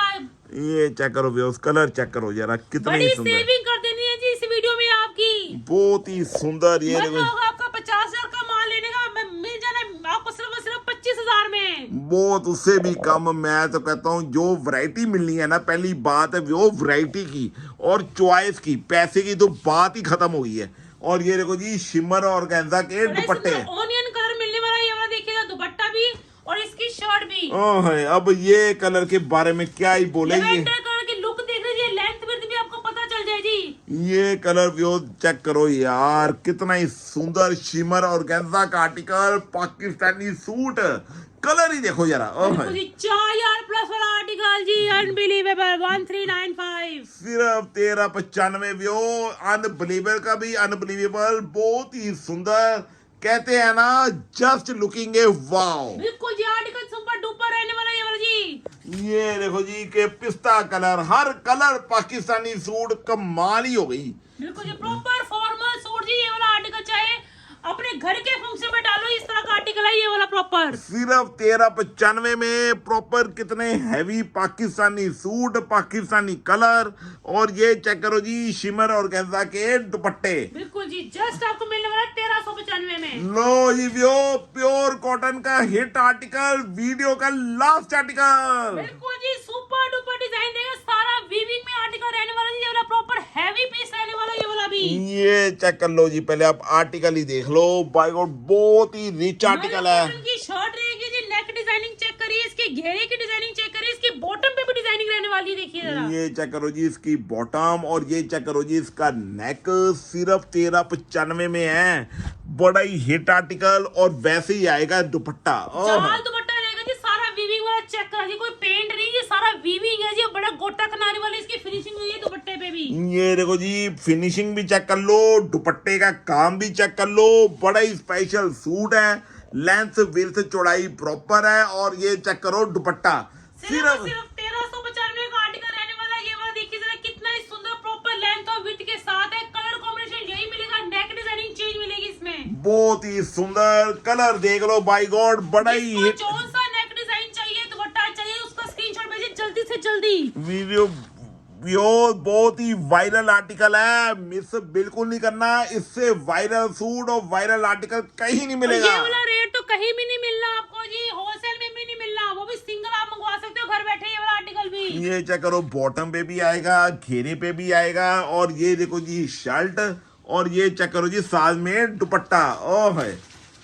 ये चेक करो व्यूअर्स, कलर चेक करो जरा, कितना ही बड़ी सुंदर, सेविंग कर देनी है जी इस वीडियो में आपकी। बहुत ही सुंदर। ये मन देखो, होगा आपका 50,000 का माल लेने का, मिल जाना आपको सिर्फ और सिर्फ 25,000 में। बहुत उससे भी कम। मैं तो कहता हूँ जो वैरायटी मिलनी है ना, पहली बात है वो वैरायटी की और चॉइस की, पैसे की तो बात ही खत्म हो गई है। और ये देखो जी शिमर और गेंजा के दुपट्टे, ऑनियन कलर मिलने वाला है, ये वाला देखिएगा दुपट्टा भी और इसकी शर्ट भी। है। अब ये कलर के बारे में क्या ही बोलेंगे। लेवेंडर कलर की लुक देख लीजिए, लेंथ विड्थ भी आपको पता चल जाए जी। ये कलर व्यू चेक करो यार, कितना ही सुंदर शिमर और गेंजा का आर्टिकल, पाकिस्तानी सूट, कलर ही देखो जरा। देखो जी 4,000 प्लस वाला आर्टिकल जी, अनबिलीवेबल 1395। सिर्फ 1395 व्यू, अनबिलीवेबल का भी अनबिलीवेबल, बहुत ही सुंदर। कहते हैं ना, जस्ट लुकिंग ए वाओ। बिल्कुल जी आर्टिकल सुपर डुपर रहने वाला ये वाला जी। ये देखो जी के पिस्ता कलर, हर कलर पाकिस्तानी सूट कमाल ही हो गई। बिल्कुल जी प्रॉपर फॉर्मल सूट जी, ये वाला आर्टिकल चाहे अपने घर के फंक्शन में डालो, इस तरह का आर्टिकल है ये वाला प्रॉपर। सिर्फ 1395 में प्रॉपर कितने heavy Pakistani suit, Pakistani colour. और ये चेक करो जी शिमर और गेंजा के दुपट्टे। बिल्कुल जी जस्ट आपको मिलने वाला 1395 में। लो जी व्यू, प्योर कॉटन का हिट आर्टिकल, वीडियो का लास्ट आर्टिकल। बिल्कुल जी सुपर डुपर डिजाइन देगा, सारा वीविंग में आर्टिकल रहने वाला जी, ये वाला प्रॉपर हैवी पीस रहने वाला ये वाला भी। ये चेक कर लो जी, पहले आप आर्टिकल ही देख लो। बाय गॉड, बहुत ही रिच आर्टिकल है। कॉटन की शर्ट रहेगी जी, नेक डिजाइनिंग चेक करिए, इसके घेरे की डिजाइनिंग चेक करिए, इसकी बॉटम पे भी डिजाइनिंग रहने वाली है, देखिए जरा। ये चेक करो जी इसकी बॉटम, और ये चेक करो जी इसका नेक। सिर्फ 1395 में है, बड़ा ही हिट आर्टिकल। और वैसे ही आएगा दुपट्टा। जाल दुपट्टा रहेगा जी, सारा वीविंग वाला चेक करा जी, कोई पेंट नहीं, ये सारा वीविंग है जी, बड़ा गोटा किनारे वाली इसकी फिनिशिंग हुई है दुपट्टे पे भी। ये देखो जी, फिनिशिंग भी चेक कर लो, दुपट्टे का काम भी चेक कर लो। बड़ा ही स्पेशल सूट है, लेंथ विड्थ चौड़ाई प्रॉपर है। और ये चेक करो दुपट्टा, सिर्फ 1395 का आर्टिकल रहने वाला है ये वाला, देखिए जरा कितना ही सुंदर प्रॉपर लेंथ और विड्थ के साथ है। कलर कॉम्बिनेशन यही मिलेगा, नेक डिजाइनिंग चेंज मिलेगी इसमें। बहुत ही सुंदर कलर देख लो, बाय गॉड बड़ा ही जिसको हिट। जौन सा नेक डिजाइन चाहिए, दुपट्टा चाहिए, उसका स्क्रीनशॉट भेजिए जल्दी से जल्दी। वीडियो बहुत ही वायरल आर्टिकल है, मिस बिल्कुल नहीं करना। इससे वायरल सूट और वायरल आर्टिकल कहीं नहीं मिलेगा। ये वाला रेट तो कहीं भी नहीं मिलना आपको जी, होलसेल में भी नहीं मिलना, वो भी सिंगल आप मंगवा सकते हो घर बैठे, ये वाला आर्टिकल भी। ये चेक करो, बॉटम पे भी आएगा, घेरे पे भी आएगा। और ये देखो जी शर्ट, और ये चेक करो जी साथ में दुपट्टा। ओह है,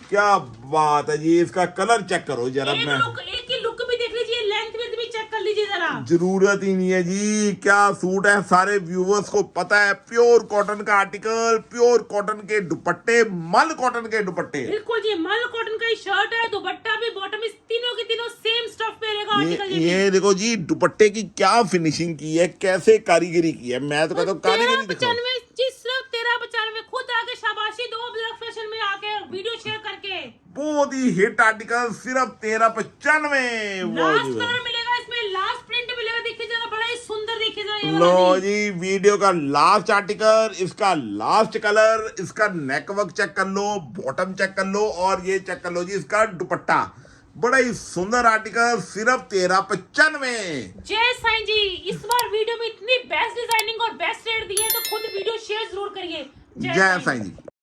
क्या बात है जी। इसका कलर चेक करो जरा, मैं एक ही लुक भी देख लीजिए, लेंथ विड्थ भी चेक कर लीजिए जरा। जरूरत ही नहीं है जी, क्या सूट है, सारे व्यूवर्स को पता है। प्योर कॉटन का आर्टिकल, प्योर कॉटन के दुपट्टे, मल कॉटन के दुपट्टे। बिल्कुल जी मल कॉटन का ही शर्ट है, दुपट्टा भी, बॉटम इस तीनों के तीनों सेम स्टफ पे रहेगा आर्टिकल। ये देखो जी दुपट्टे की क्या फिनिशिंग की है, कैसे कारीगरी की है। मैं तो कहता हूँ कारीगरी देखो। 1395 जी, सिर्फ 1395, खुद आके शाबाशी दो ब्लैक फैशन में आके वीडियो शेयर करके। बहुत ही हिट आर्टिकल, सिर्फ 1395। लास्ट कलर मिलेगा इसमें, लास्ट प्रिंट मिलेगा, देखिए जरा बड़ा ही सुंदर, देखिए जरा ये वाला लो भी। जी वीडियो का लास्ट आर्टिकल, इसका लास्ट कलर, इसका नेक वर्क चेक कर लो, बॉटम चेक कर लो, और ये चेक कर लो जी इसका दुपट्टा। बड़ा ही सुंदर आर्टिकल, सिर्फ 1395। जय साईं जी, इस बार वीडियो में इतनी बेस्ट डिजाइनिंग और बेस्ट रेट दिए, तो खुद वीडियो शेयर जरूर करिए। जय साईं जी।